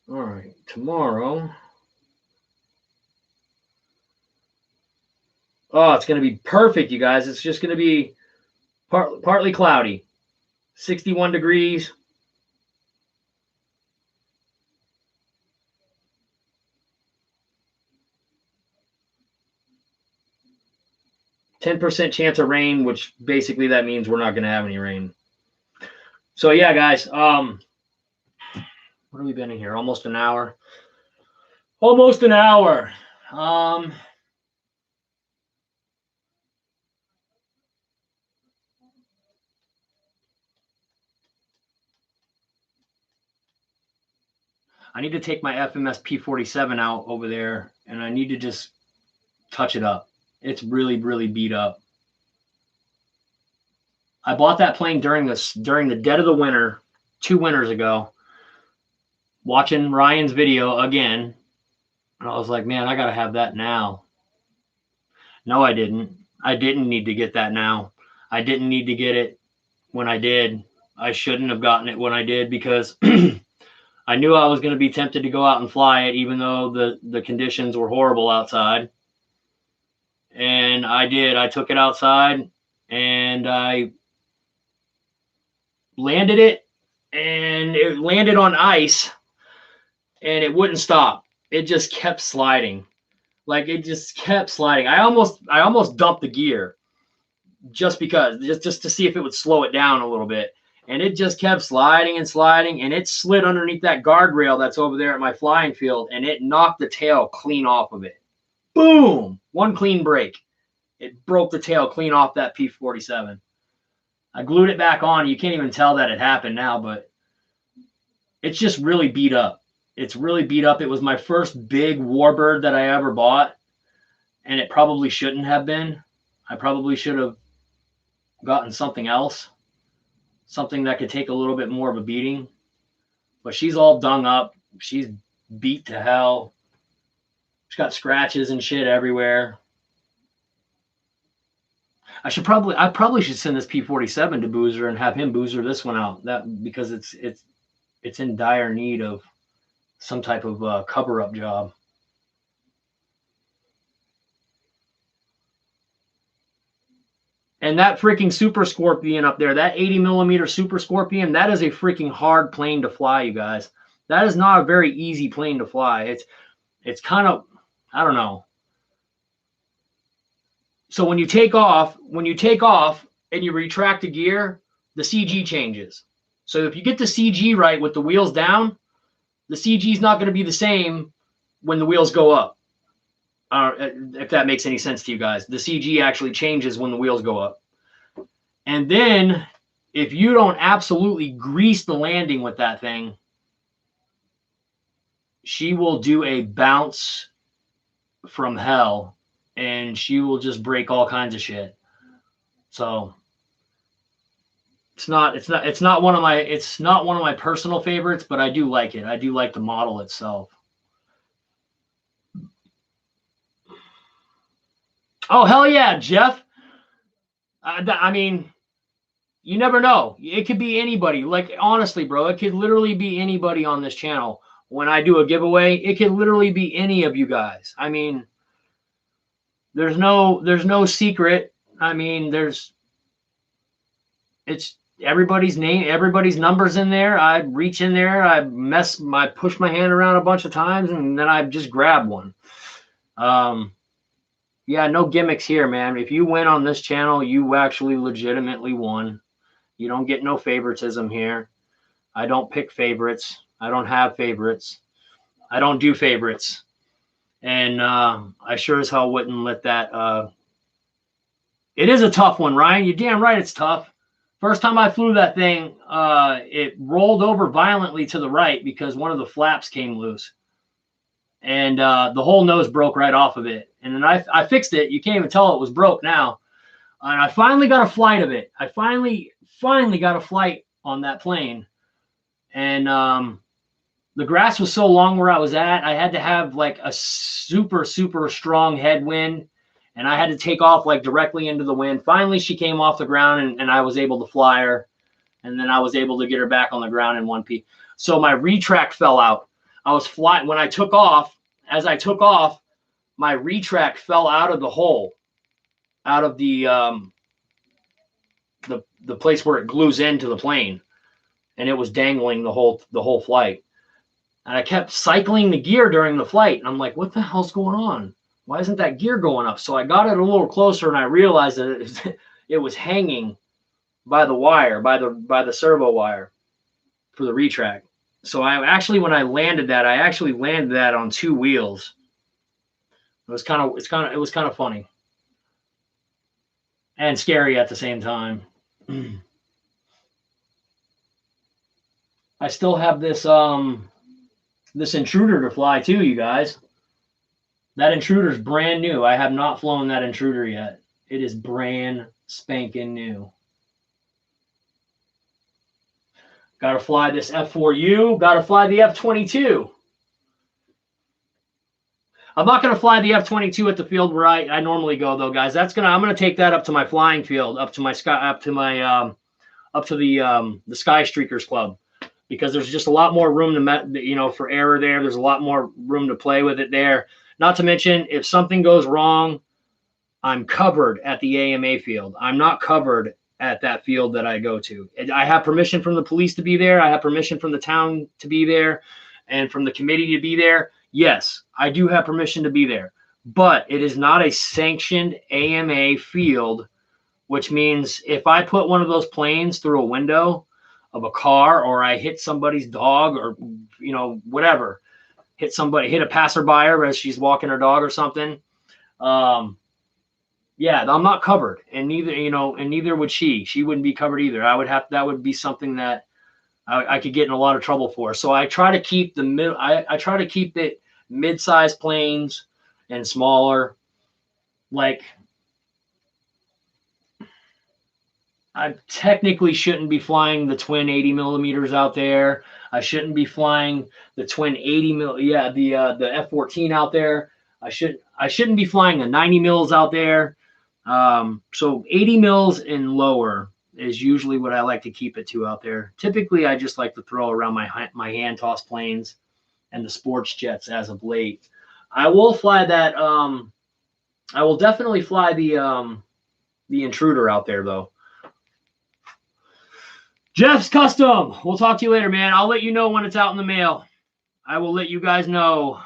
All right, tomorrow. Oh, it's going to be perfect, you guys. It's just going to be partly cloudy. 61 degrees. %10 chance of rain, which basically that means we're not going to have any rain. So yeah, guys. What have we been in here? Almost an hour. Almost an hour. I need to take my FMS P47 out over there, and I need to just touch it up. It's really, really beat up. I bought that plane during the dead of the winter, 2 winters ago, watching Ryan's video again, and I was like, man, I got to have that now. No, I didn't. I didn't need to get that now. I didn't need to get it when I did. I shouldn't have gotten it when I did because I knew I was going to be tempted to go out and fly it, even though the conditions were horrible outside. And I did. I took it outside and I landed it, and it landed on ice, and it wouldn't stop. It just kept sliding. Like it just kept sliding. I almost dumped the gear just because, just to see if it would slow it down a little bit. And it just kept sliding and sliding, and it slid underneath that guardrail that's over there at my flying field, and it knocked the tail clean off of it. Boom! 1 clean break. It broke the tail clean off that P47. I glued it back on. You can't even tell that it happened now, but it's just really beat up. It's really beat up. It was my first big warbird that I ever bought, and it probably shouldn't have been. I probably should have gotten something else, something that could take a little bit more of a beating. But she's all dung up. She's beat to hell. She's got scratches and shit everywhere. I probably should send this P47 to Boozer and have him boozer this one out. That because it's in dire need of some type of cover-up job. And that freaking Super Scorpion up there, that 80mm Super Scorpion, that is a freaking hard plane to fly, you guys. That is not a very easy plane to fly. It's kind of, I don't know. So when you take off and you retract the gear, the CG changes. So if you get the CG right with the wheels down, the CG is not going to be the same when the wheels go up. If that makes any sense to you guys. The CG actually changes when the wheels go up. And then if you don't absolutely grease the landing with that thing, she will do a bounce from hell, and she will just break all kinds of shit. So it's not one of my personal favorites, but I do like it. I do like the model itself. Oh, hell yeah, Jeff. I mean, you never know. It could be anybody. Like, honestly, bro, it could literally be anybody on this channel. When I do a giveaway, it could literally be any of you guys. I mean, there's no secret. I mean, it's everybody's name, everybody's numbers in there. I reach in there, I push my hand around a bunch of times, and then I just grab one. Yeah, no gimmicks here, man. If you win on this channel, you actually legitimately won. You don't get no favoritism here. I don't pick favorites. I don't have favorites. I don't do favorites. And I sure as hell wouldn't let that. It is a tough one, Ryan. You're damn right it's tough. First time I flew that thing, it rolled over violently to the right because one of the flaps came loose. And the whole nose broke right off of it. And then I fixed it. You can't even tell it was broke now. And I finally got a flight of it. I finally got a flight on that plane. And the grass was so long where I was at, I had to have like a super, super strong headwind. And I had to take off like directly into the wind. Finally, she came off the ground and I was able to fly her. And then I was able to get her back on the ground in one piece. So my retract fell out. I was flying when I took off. As I took off, my retract fell out of the hole, out of the place where it glues into the plane, and it was dangling the whole flight. And I kept cycling the gear during the flight, and I'm like, "What the hell's going on? Why isn't that gear going up?" So I got it a little closer, and I realized that it was hanging by the wire, by the servo wire for the retract. So when I landed that, I actually landed that on two wheels. It was kind of funny and scary at the same time. I still have this intruder to fly too, you guys. That intruder's brand new. I have not flown that intruder yet. It is brand spanking new. Got to fly this F4U. Got to fly the F-22. I'm not going to fly the F-22 at the field where I normally go, though, guys. I'm going to take that up to my flying field, up to the Sky Streakers Club, because there's just a lot more room for error there. There's a lot more room to play with it there. Not to mention, if something goes wrong, I'm covered at the AMA field. I'm not covered at that field that I go to. I have permission from the police to be there. I have permission from the town to be there and from the committee to be there. Yes, I do have permission to be there, but it is not a sanctioned AMA field, which means if I put one of those planes through a window of a car, or I hit somebody's dog, or, whatever, hit a passerby as she's walking her dog or something. Yeah, I'm not covered, and neither would she. She wouldn't be covered either. That would be something that I could get in a lot of trouble for. So I try to keep I try to keep it mid-sized planes and smaller. Like, I technically shouldn't be flying the twin 80 millimeters out there. I shouldn't be flying the twin 80 mil. Yeah, the F-14 out there. I shouldn't be flying the 90 mils out there. So 80 mils and lower is usually what I like to keep it to out there. Typically, I just like to throw around my hand toss planes and the sports jets as of late. I will fly that. I will definitely fly the intruder out there though. Jeff's Custom. We'll talk to you later, man. I'll let you know when it's out in the mail. I will let you guys know.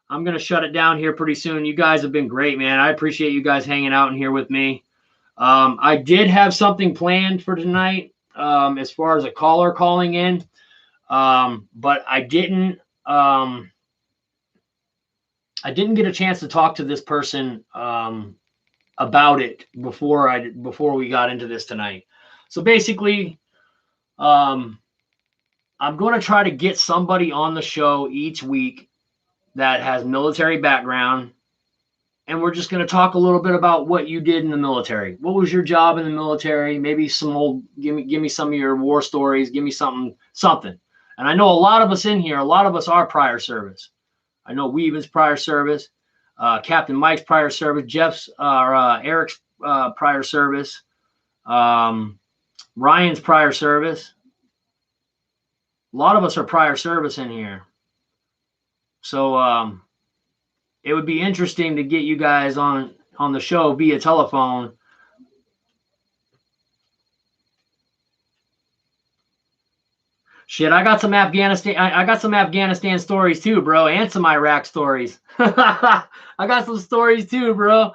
I'm going to shut it down here pretty soon. You guys have been great, man. I appreciate you guys hanging out in here with me. I did have something planned for tonight as far as a caller calling in, but I didn't. I didn't get a chance to talk to this person about it before we got into this tonight. So basically, I'm going to try to get somebody on the show each week that has military background, and we're just going to talk a little bit about what you did in the military. What was your job in the military? Maybe give me some of your war stories. Give me something. And I know a lot of us in here, a lot of us are prior service. I know Weaven's prior service, Captain Mike's prior service, Jeff's, Eric's prior service, Ryan's prior service. A lot of us are prior service in here. So it would be interesting to get you guys on the show via telephone. Shit, I got some Afghanistan stories too, bro, and some Iraq stories. I got some stories too, bro.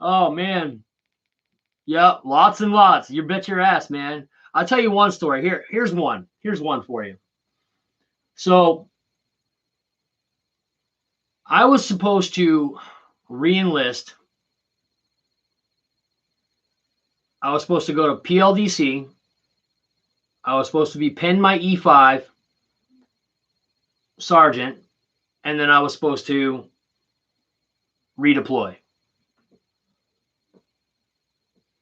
Oh man. Yep, lots and lots. You bet your ass, man. I'll tell you one story. Here's one. Here's one for you. So I was supposed to re-enlist. I was supposed to go to PLDC. I was supposed to be pinned my E5 sergeant, and then I was supposed to redeploy.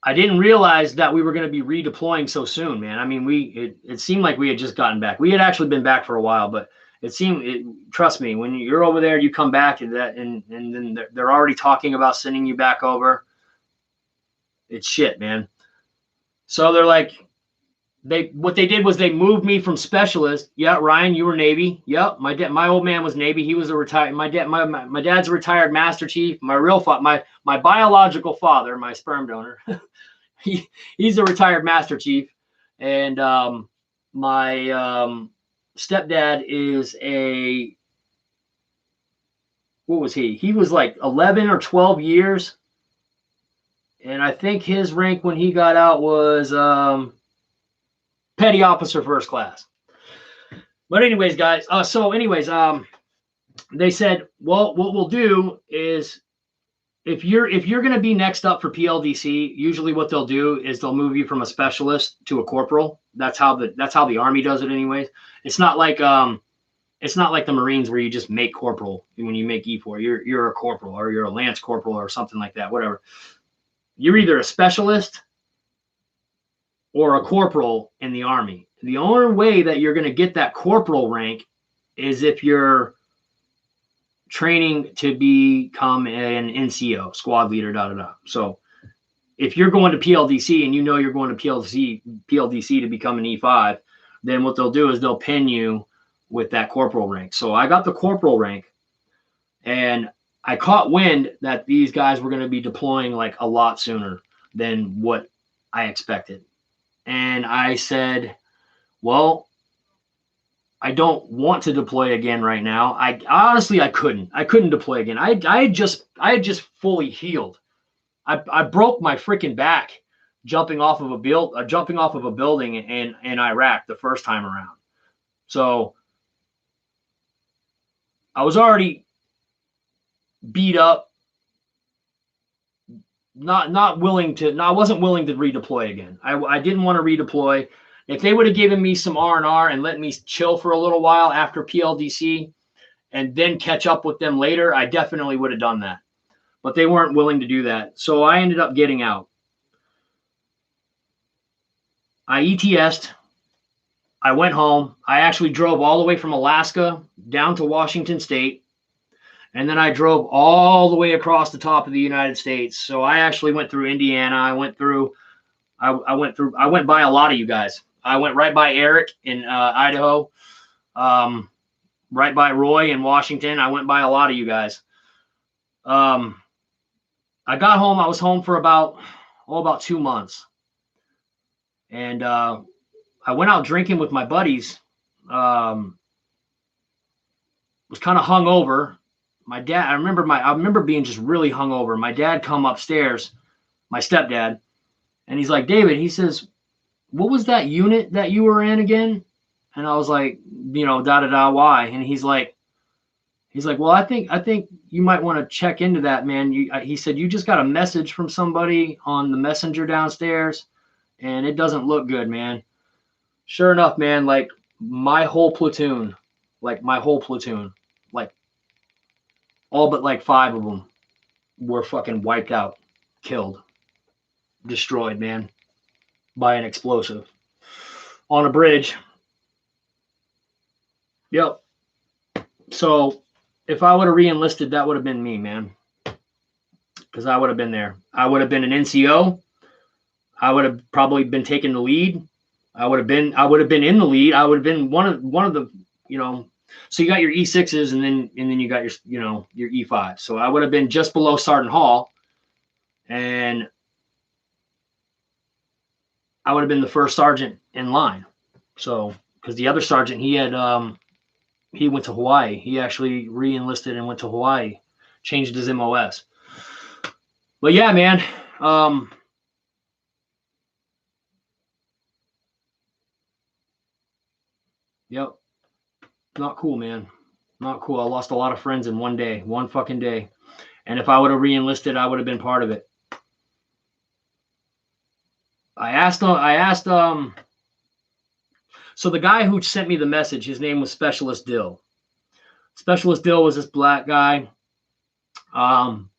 I didn't realize that we were going to be redeploying so soon, man. I mean, it seemed like we had just gotten back. We had actually been back for a while, but trust me, when you're over there, you come back and then they're already talking about sending you back over. It's shit, man. So they're like, what they did was they moved me from specialist. Yeah, Ryan, you were Navy. Yep, my old man was Navy. He was a retired. My dad's a retired Master Chief. My biological father, my sperm donor, he's a retired Master Chief, and my stepdad is a, what was he? He was like 11 or 12 years, and I think his rank when he got out was Petty Officer First Class. But anyways, guys, they said, well, what we'll do is if you're going to be next up for PLDC, usually what they'll do is they'll move you from a specialist to a corporal. That's how the Army does it anyways. It's not like the Marines where you just make corporal when you make E4. You're a corporal or you're a lance corporal or something like that, whatever. You're either a specialist or a corporal in the Army. The only way that you're going to get that corporal rank is if you're training to become an NCO, squad leader, So if you're going to PLDC and you know you're going to PLDC to become an E5, then what they'll do is they'll pin you with that corporal rank. So I got the corporal rank, and I caught wind that these guys were going to be deploying like a lot sooner than what I expected. And I said, well, I don't want to deploy again right now. I honestly couldn't deploy again. I had just fully healed. I broke my freaking back jumping off of a building in Iraq the first time around. So I was already beat up. I wasn't willing to redeploy again. I didn't want to redeploy. If they would have given me some R&R and let me chill for a little while after PLDC and then catch up with them later, I definitely would have done that. But they weren't willing to do that. So I ended up getting out. I ETS'd. I went home. I actually drove all the way from Alaska down to Washington State. And then I drove all the way across the top of the United States. So I actually went through Indiana. I went by a lot of you guys. I went right by Eric in Idaho, right by Roy in Washington. I went by a lot of you guys. I got home. I was home for about 2 months. And I went out drinking with my buddies. Was kind of hungover. My dad, I remember being just really hungover. My dad come upstairs, my stepdad, and he's like, David, he says, what was that unit that you were in again? And I was like, why? And he's like, He's like, well, I think you might want to check into that, man. He said, you just got a message from somebody on the messenger downstairs, and it doesn't look good, man. Sure enough, man, like my whole platoon, like all but like 5 of them were fucking wiped out, killed, destroyed, man, by an explosive on a bridge. Yep. So if I would have re-enlisted, that would have been me, man. Because I would have been there. I would have been an NCO. I would have probably been taking the lead. I would have been in the lead. I would have been one of the, you know, so you got your E6s and then you got your, you know, your E5. So I would have been just below Sergeant Hall, and I would have been the first sergeant in line. So because the other sergeant, he went to Hawaii. He actually re-enlisted and went to Hawaii, changed his MOS. But yeah, man. Yep. Not cool, man. Not cool. I lost a lot of friends in one day, one fucking day. And if I would have re-enlisted, I would have been part of it. I asked, so the guy who sent me the message, his name was Specialist Dill. Specialist Dill was this black guy. And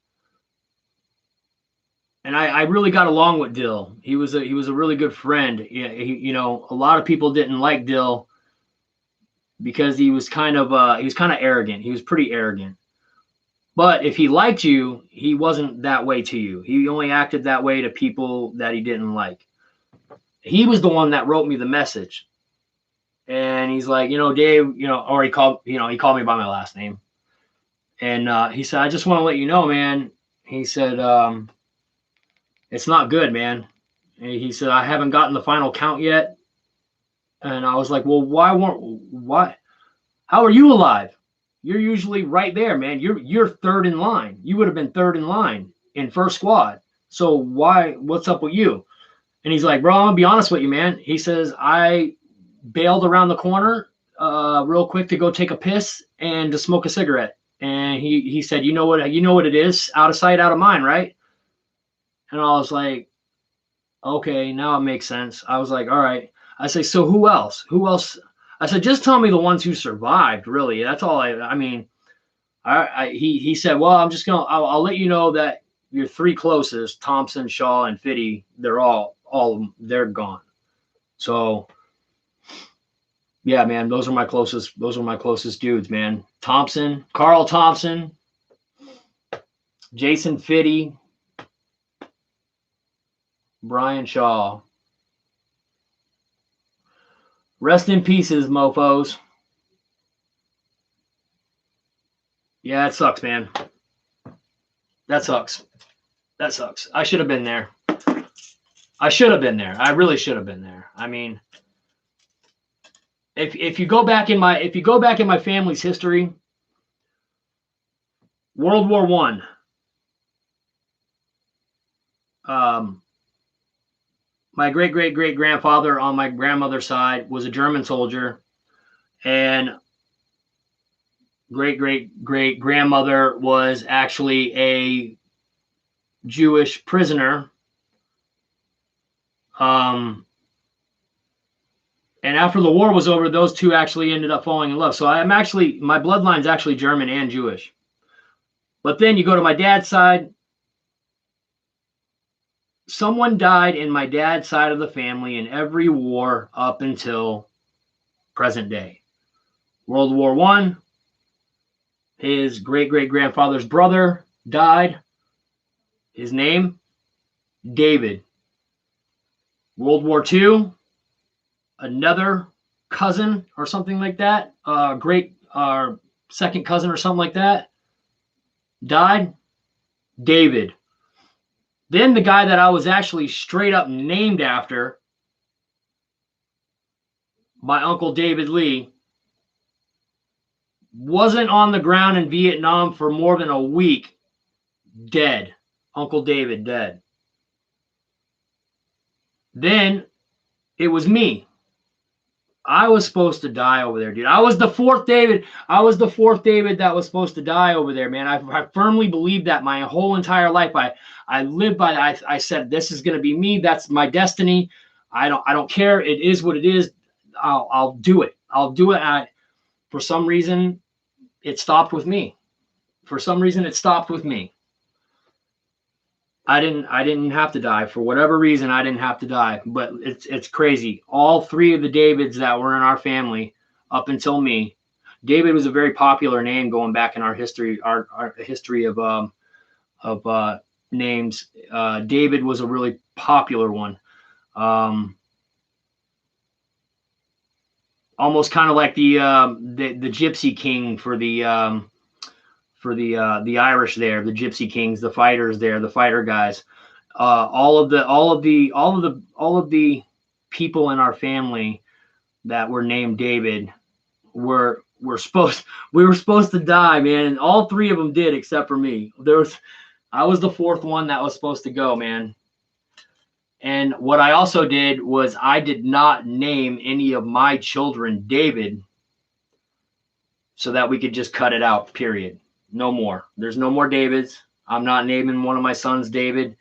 I really got along with Dill. He was a really good friend. You know, a lot of people didn't like Dill because he was kind of arrogant. He was pretty arrogant. But if he liked you, he wasn't that way to you. He only acted that way to people that he didn't like. He was the one that wrote me the message. And he's like, you know, Dave, you know, or he called me by my last name. And he said, I just want to let you know, man. He said, it's not good, man. And he said, I haven't gotten the final count yet. And I was like, well, why? How are you alive? You're usually right there, man. You're third in line. You would have been third in line in first squad. So what's up with you? And he's like, bro, I'm gonna be honest with you, man. He says, I bailed around the corner real quick to go take a piss and to smoke a cigarette. And he said, you know what it is? Out of sight, out of mind, right? And I was like, okay, now it makes sense. I was like, all right. I say, so who else? Who else? I said, just tell me the ones who survived, really. That's all I mean, he said, well, I'll let you know that your 3 closest, Thompson, Shaw, and Fitty, they're they're gone. So yeah, man, those are my closest dudes, man. Thompson, Carl Thompson, Jason Fitty, Brian Shaw. Rest in pieces, mofos. Yeah, it sucks, man. That sucks. I should have been there. I really should have been there. I mean, if you go back in my family's history, World War I. My great-great-great-grandfather on my grandmother's side was a German soldier, and great-great-great-grandmother was actually a Jewish prisoner. And after the war was over, those two actually ended up falling in love. So my bloodline's actually German and Jewish. But then you go to my dad's side, someone died in my dad's side of the family in every war up until present day. World War I, his great-great-grandfather's brother died. His name, David. World War II, another cousin or something like that, second cousin or something like that, died, David. Then the guy that I was actually straight up named after, my Uncle David Lee, wasn't on the ground in Vietnam for more than a week, dead. Uncle David, dead. Then it was me. I was supposed to die over there, dude. I was the fourth David. I was the fourth David that was supposed to die over there, man. I firmly believe that my whole entire life. I lived by that. I said, this is going to be me. That's my destiny. I don't care. It is what it is. I'll do it. I'll do it. For some reason, it stopped with me. For some reason, it stopped with me. I didn't have to die. For whatever reason, I didn't have to die. But it's crazy. All three of the Davids that were in our family up until me, David was a very popular name going back in our history, our history of names. David was a really popular one. Almost kind of like the Gypsy King for the Irish there, the Gypsy Kings, the fighters there, the fighter guys. All of the people in our family that were named David we were supposed to die, man, and all three of them did except for me. I was the fourth one that was supposed to go, man. And what I also did was I did not name any of my children David so that we could just cut it out, period. No more. There's no more Davids. I'm not naming one of my sons David.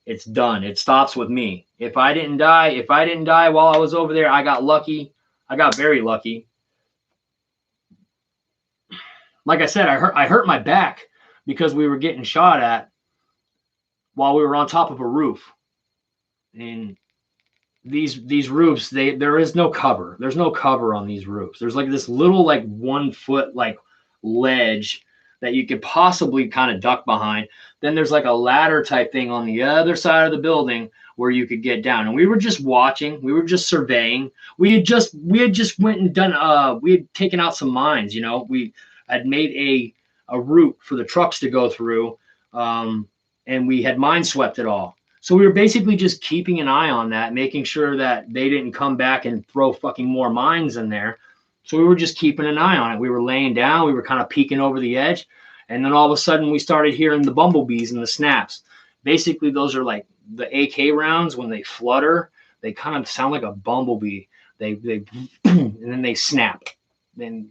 It's done. It stops with me. If I didn't die while I was over there, I got lucky. I got very lucky. Like I said, I hurt my back because we were getting shot at while we were on top of a roof. And these roofs, there is no cover. There's no cover on these roofs. There's like this little 1 foot ledge that you could possibly kind of duck behind. Then there's like a ladder type thing on the other side of the building where you could get down. And we were just watching. We were just surveying. We had just went and done. We had taken out some mines. We had made a route for the trucks to go through, and we had mine swept it all. So we were basically just keeping an eye on that, making sure that they didn't come back and throw fucking more mines in there. So we were just keeping an eye on it. We were laying down. We were kind of peeking over the edge. And then all of a sudden we started hearing the bumblebees and the snaps. Basically, those are like the AK rounds. When they flutter, they kind of sound like a bumblebee. They and then they snap. Then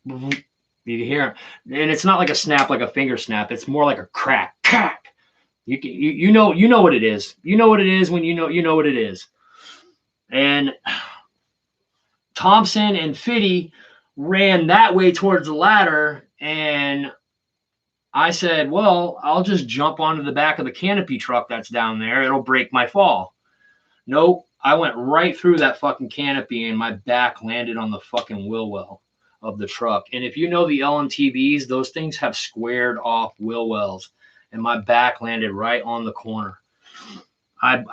you hear it. And it's not like a snap, like a finger snap. It's more like a crack. You know what it is. You know what it is when you know what it is. And Thompson and Fitty ran that way towards the ladder, and I said, well, I'll just jump onto the back of the canopy truck that's down there. It'll break my fall. Nope. I went right through that fucking canopy, and my back landed on the fucking wheel well of the truck. And if you know the LMTVs, those things have squared off wheel wells. And my back landed right on the corner. I'm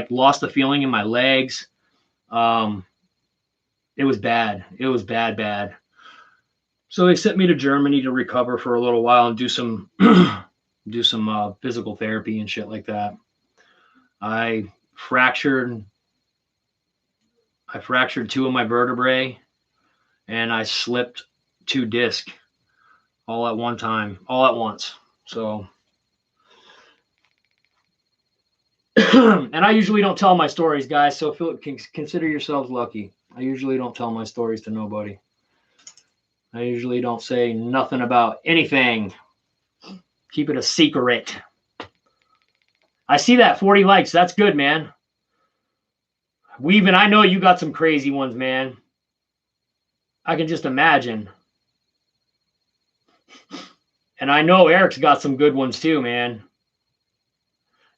lost the feeling in my legs. It was bad. It was bad. So they sent me to Germany to recover for a little while and do some physical therapy and shit like that. I fractured 2 of my vertebrae, and I slipped 2 discs all at once. So. And I usually don't tell my stories, guys, so consider yourselves lucky. I usually don't tell my stories to nobody. I usually don't say nothing about anything. Keep it a secret. I see that 40 likes. That's good, man. I know you got some crazy ones, man. I can just imagine. And I know Eric's got some good ones too, man.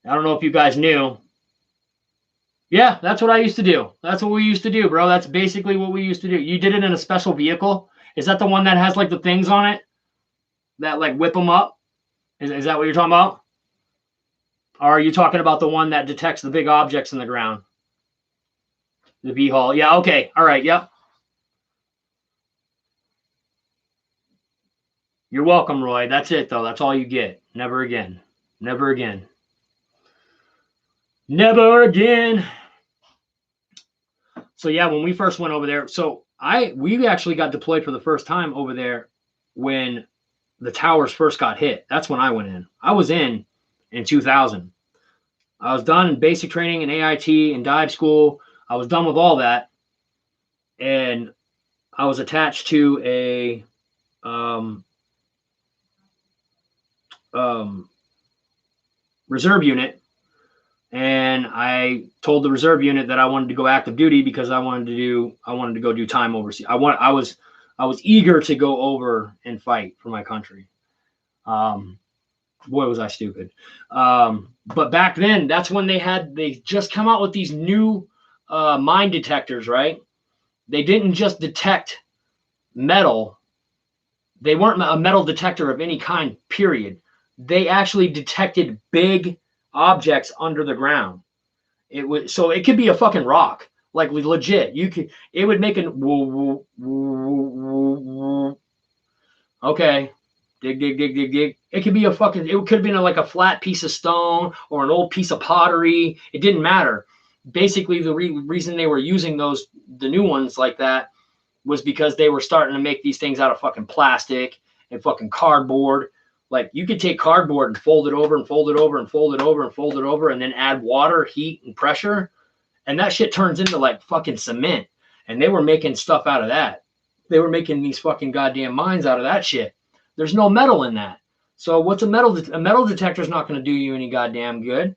I don't know if you guys knew. Yeah, that's what I used to do. That's what we used to do, bro. That's basically what we used to do. You did it in a special vehicle? Is that the one that has the things on it that whip them up? Is that what you're talking about? Or are you talking about the one that detects the big objects in the ground? The V-Haul. Yeah, okay. All right, yep. You're welcome, Roy. That's it, though. That's all you get. Never again. Never again. Never again. So yeah, when we first went over there, we actually got deployed for the first time over there when the towers first got hit. That's when I went in. I was in 2000. I was done in basic training and AIT and dive school. I was done with all that. and I was attached to a reserve unit, and I told the reserve unit that I wanted to go active duty because I wanted to go do time overseas. I was eager to go over and fight for my country. Boy, was I stupid. But back then, that's when they just come out with these new mine detectors, right? They didn't just detect metal. They weren't a metal detector of any kind, period. They actually detected big objects under the ground. So it could be a fucking rock, like legit. It would make an woo, woo, woo, woo, woo. Okay, dig, dig, dig, dig, dig. It could be it could have been like a flat piece of stone or an old piece of pottery. It didn't matter. Basically, the reason they were using the new ones like that, was because they were starting to make these things out of fucking plastic and fucking cardboard. Like you could take cardboard and fold it over and fold it over and fold it over and fold it over and then add water, heat, and pressure. And that shit turns into like fucking cement. And they were making stuff out of that. They were making these fucking goddamn mines out of that shit. There's no metal in that. So what's a metal detector is not going to do you any goddamn good.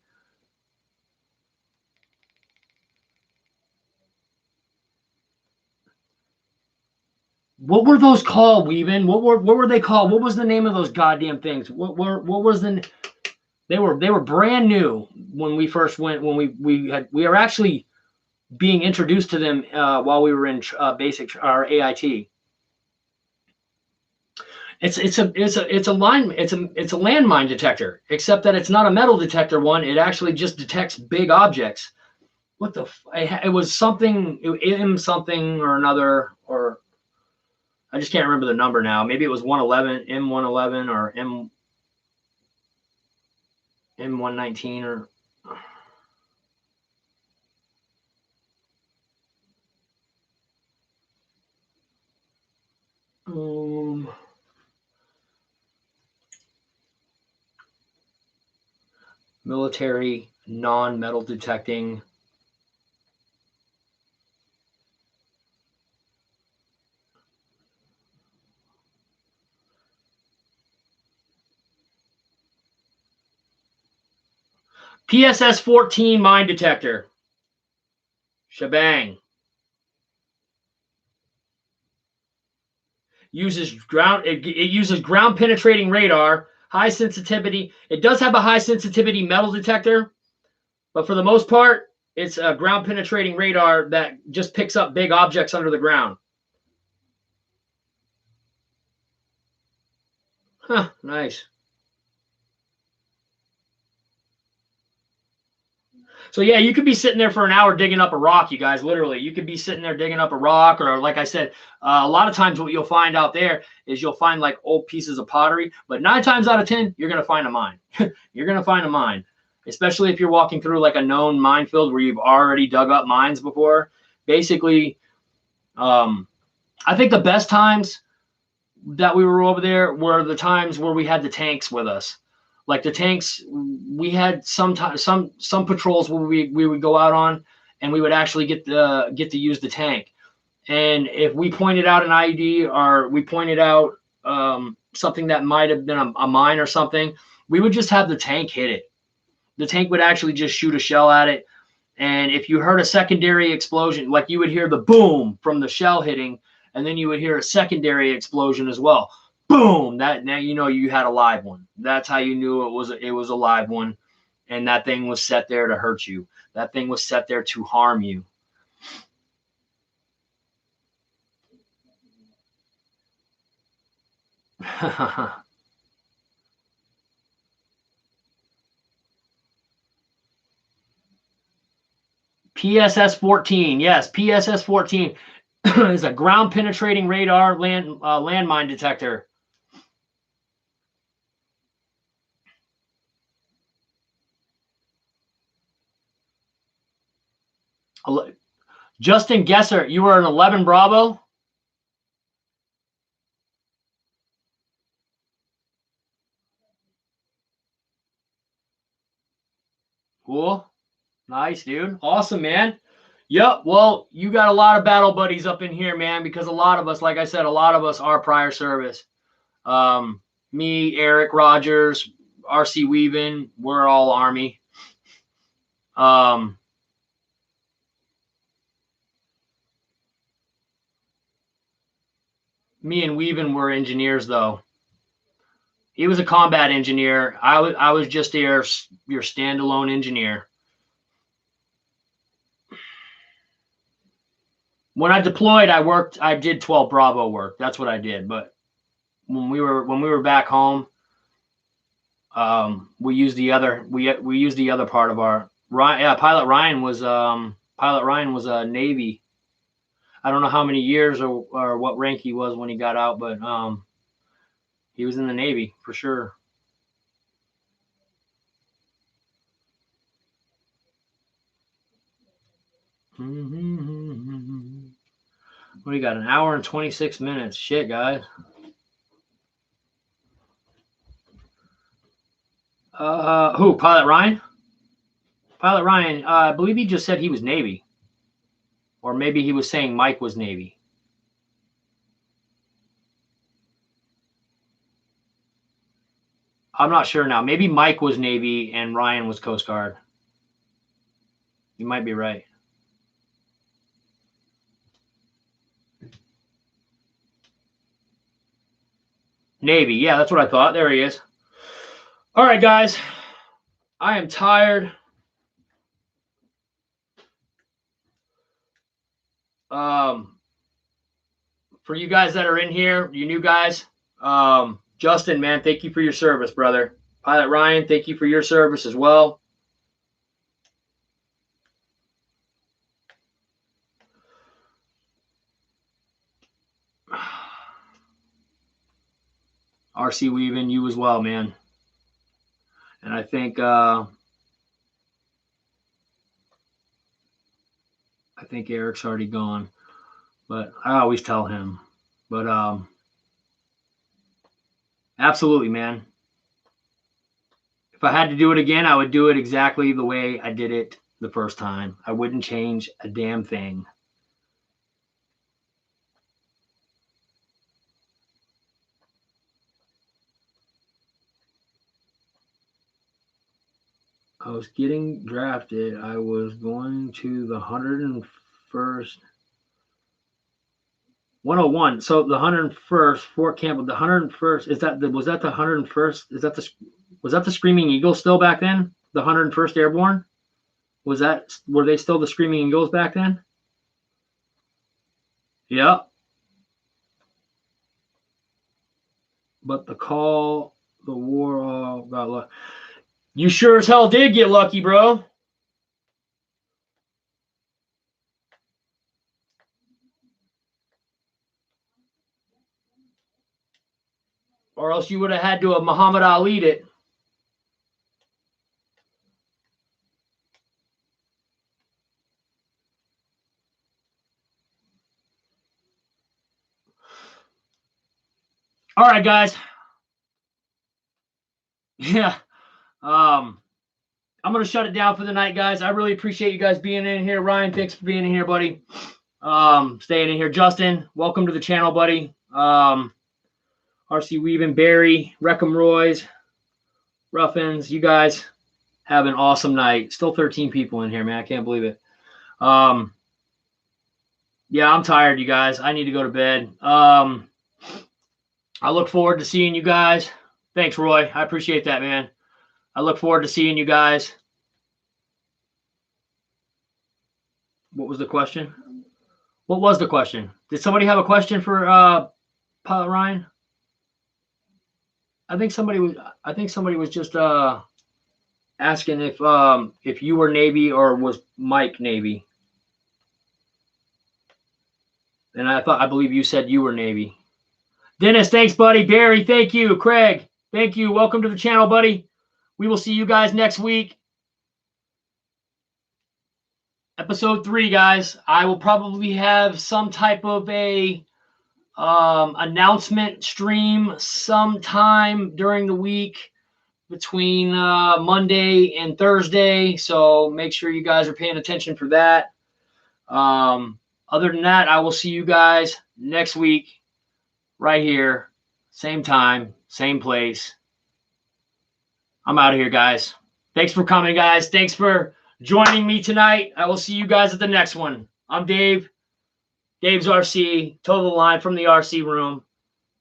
What were those called, Weavin? What were they called? What was the name of those goddamn things? What was the? They were brand new when we first went. When we were actually being introduced to them while we were in basic or AIT. It's a landmine detector, except that it's not a metal detector one. It actually just detects big objects. What the? It was something something or another, or I just can't remember the number now. Maybe it was 111, M111, or M119, or military non-metal detecting. PSS 14 mine detector. Shebang. It uses ground penetrating radar, high sensitivity. It does have a high sensitivity metal detector, but for the most part, it's a ground penetrating radar that just picks up big objects under the ground. Huh, nice. So yeah, you could be sitting there for an hour digging up a rock, you guys. Literally, you could be sitting there digging up a rock, or like I said, a lot of times what you'll find out there is you'll find like old pieces of pottery. But 9 times out of 10, you're gonna find a mine. You're gonna find a mine, especially if you're walking through like a known minefield where you've already dug up mines before. Basically, I think the best times that we were over there were the times where we had the tanks with us. Like the tanks, we had some patrols where we would go out on, and we would actually get to use the tank. And if we pointed out an IED, or we pointed out something that might have been a mine or something, we would just have the tank hit it. The tank would actually just shoot a shell at it. And if you heard a secondary explosion, like you would hear the boom from the shell hitting, and then you would hear a secondary explosion as well. Boom! Now you know you had a live one. That's how you knew it was a live one, and that thing was set there to hurt you. That thing was set there to harm you. PSS 14, yes, PSS 14 is a ground penetrating radar landmine detector. Justin Gesser, you were an 11 Bravo? Cool. Nice, dude. Awesome, man. Yep. Well, you got a lot of battle buddies up in here, man, because a lot of us, like I said, a lot of us are prior service. Me, Eric Rogers, RC Weaving, we're all Army. Me and Weaving were engineers, though. He was a combat engineer. I was just your standalone engineer. When I deployed, I did 12 Bravo work. That's what I did. But when we were back home, we used the other part of our Pilot Ryan was a Navy. I don't know how many years or what rank he was when he got out, but he was in the Navy for sure. What do you got? An hour and 26 minutes. Shit, guys. Who? Pilot Ryan? Pilot Ryan, I believe he just said he was Navy. Or maybe he was saying Mike was Navy. I'm not sure now. Maybe Mike was Navy and Ryan was Coast Guard. You might be right. Navy. Yeah, that's what I thought. There he is. All right, guys. I am tired. For you guys that are in here, you new guys, Justin, man, thank you for your service, brother. Pilot Ryan, thank you for your service as well. RC Weaving, you as well, man. And I think Eric's already gone, but I always tell him. But absolutely, man. If I had to do it again, I would do it exactly the way I did it the first time. I wouldn't change a damn thing. I was getting drafted. I was going to the 101st. 101. So the 101st Fort Campbell, the 101st, was that the 101st? Was that the Screaming Eagles still back then? The 101st Airborne? Were they still the Screaming Eagles back then? Yeah. But the war all got lucky. You sure as hell did get lucky, bro. Or else you would have had to have Muhammad Ali'd it. All right, guys. Yeah. I'm going to shut it down for the night, guys. I really appreciate you guys being in here. Ryan, thanks for being in here, buddy. Staying in here. Justin, welcome to the channel, buddy. RC Weaving, Barry, Wreckham Roy's, Ruffins, you guys have an awesome night. Still 13 people in here, man. I can't believe it. Yeah, I'm tired, you guys. I need to go to bed. I look forward to seeing you guys. Thanks, Roy. I appreciate that, man. I look forward to seeing you guys. What was the question? What was the question? Did somebody have a question for Pilot Ryan? I think somebody was just asking if you were Navy or was Mike Navy. And I believe you said you were Navy. Dennis, thanks, buddy. Barry, thank you. Craig, thank you. Welcome to the channel, buddy. We will see you guys next week. Episode 3, guys. I will probably have some type of a announcement stream sometime during the week between Monday and Thursday. So make sure you guys are paying attention for that. Other than that, I will see you guys next week right here. Same time, same place. I'm out of here, guys. Thanks for coming, guys. Thanks for joining me tonight. I will see you guys at the next one. I'm Dave. Dave's RC. Total Line from the RC room.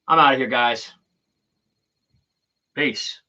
I'm out of here, guys. Peace.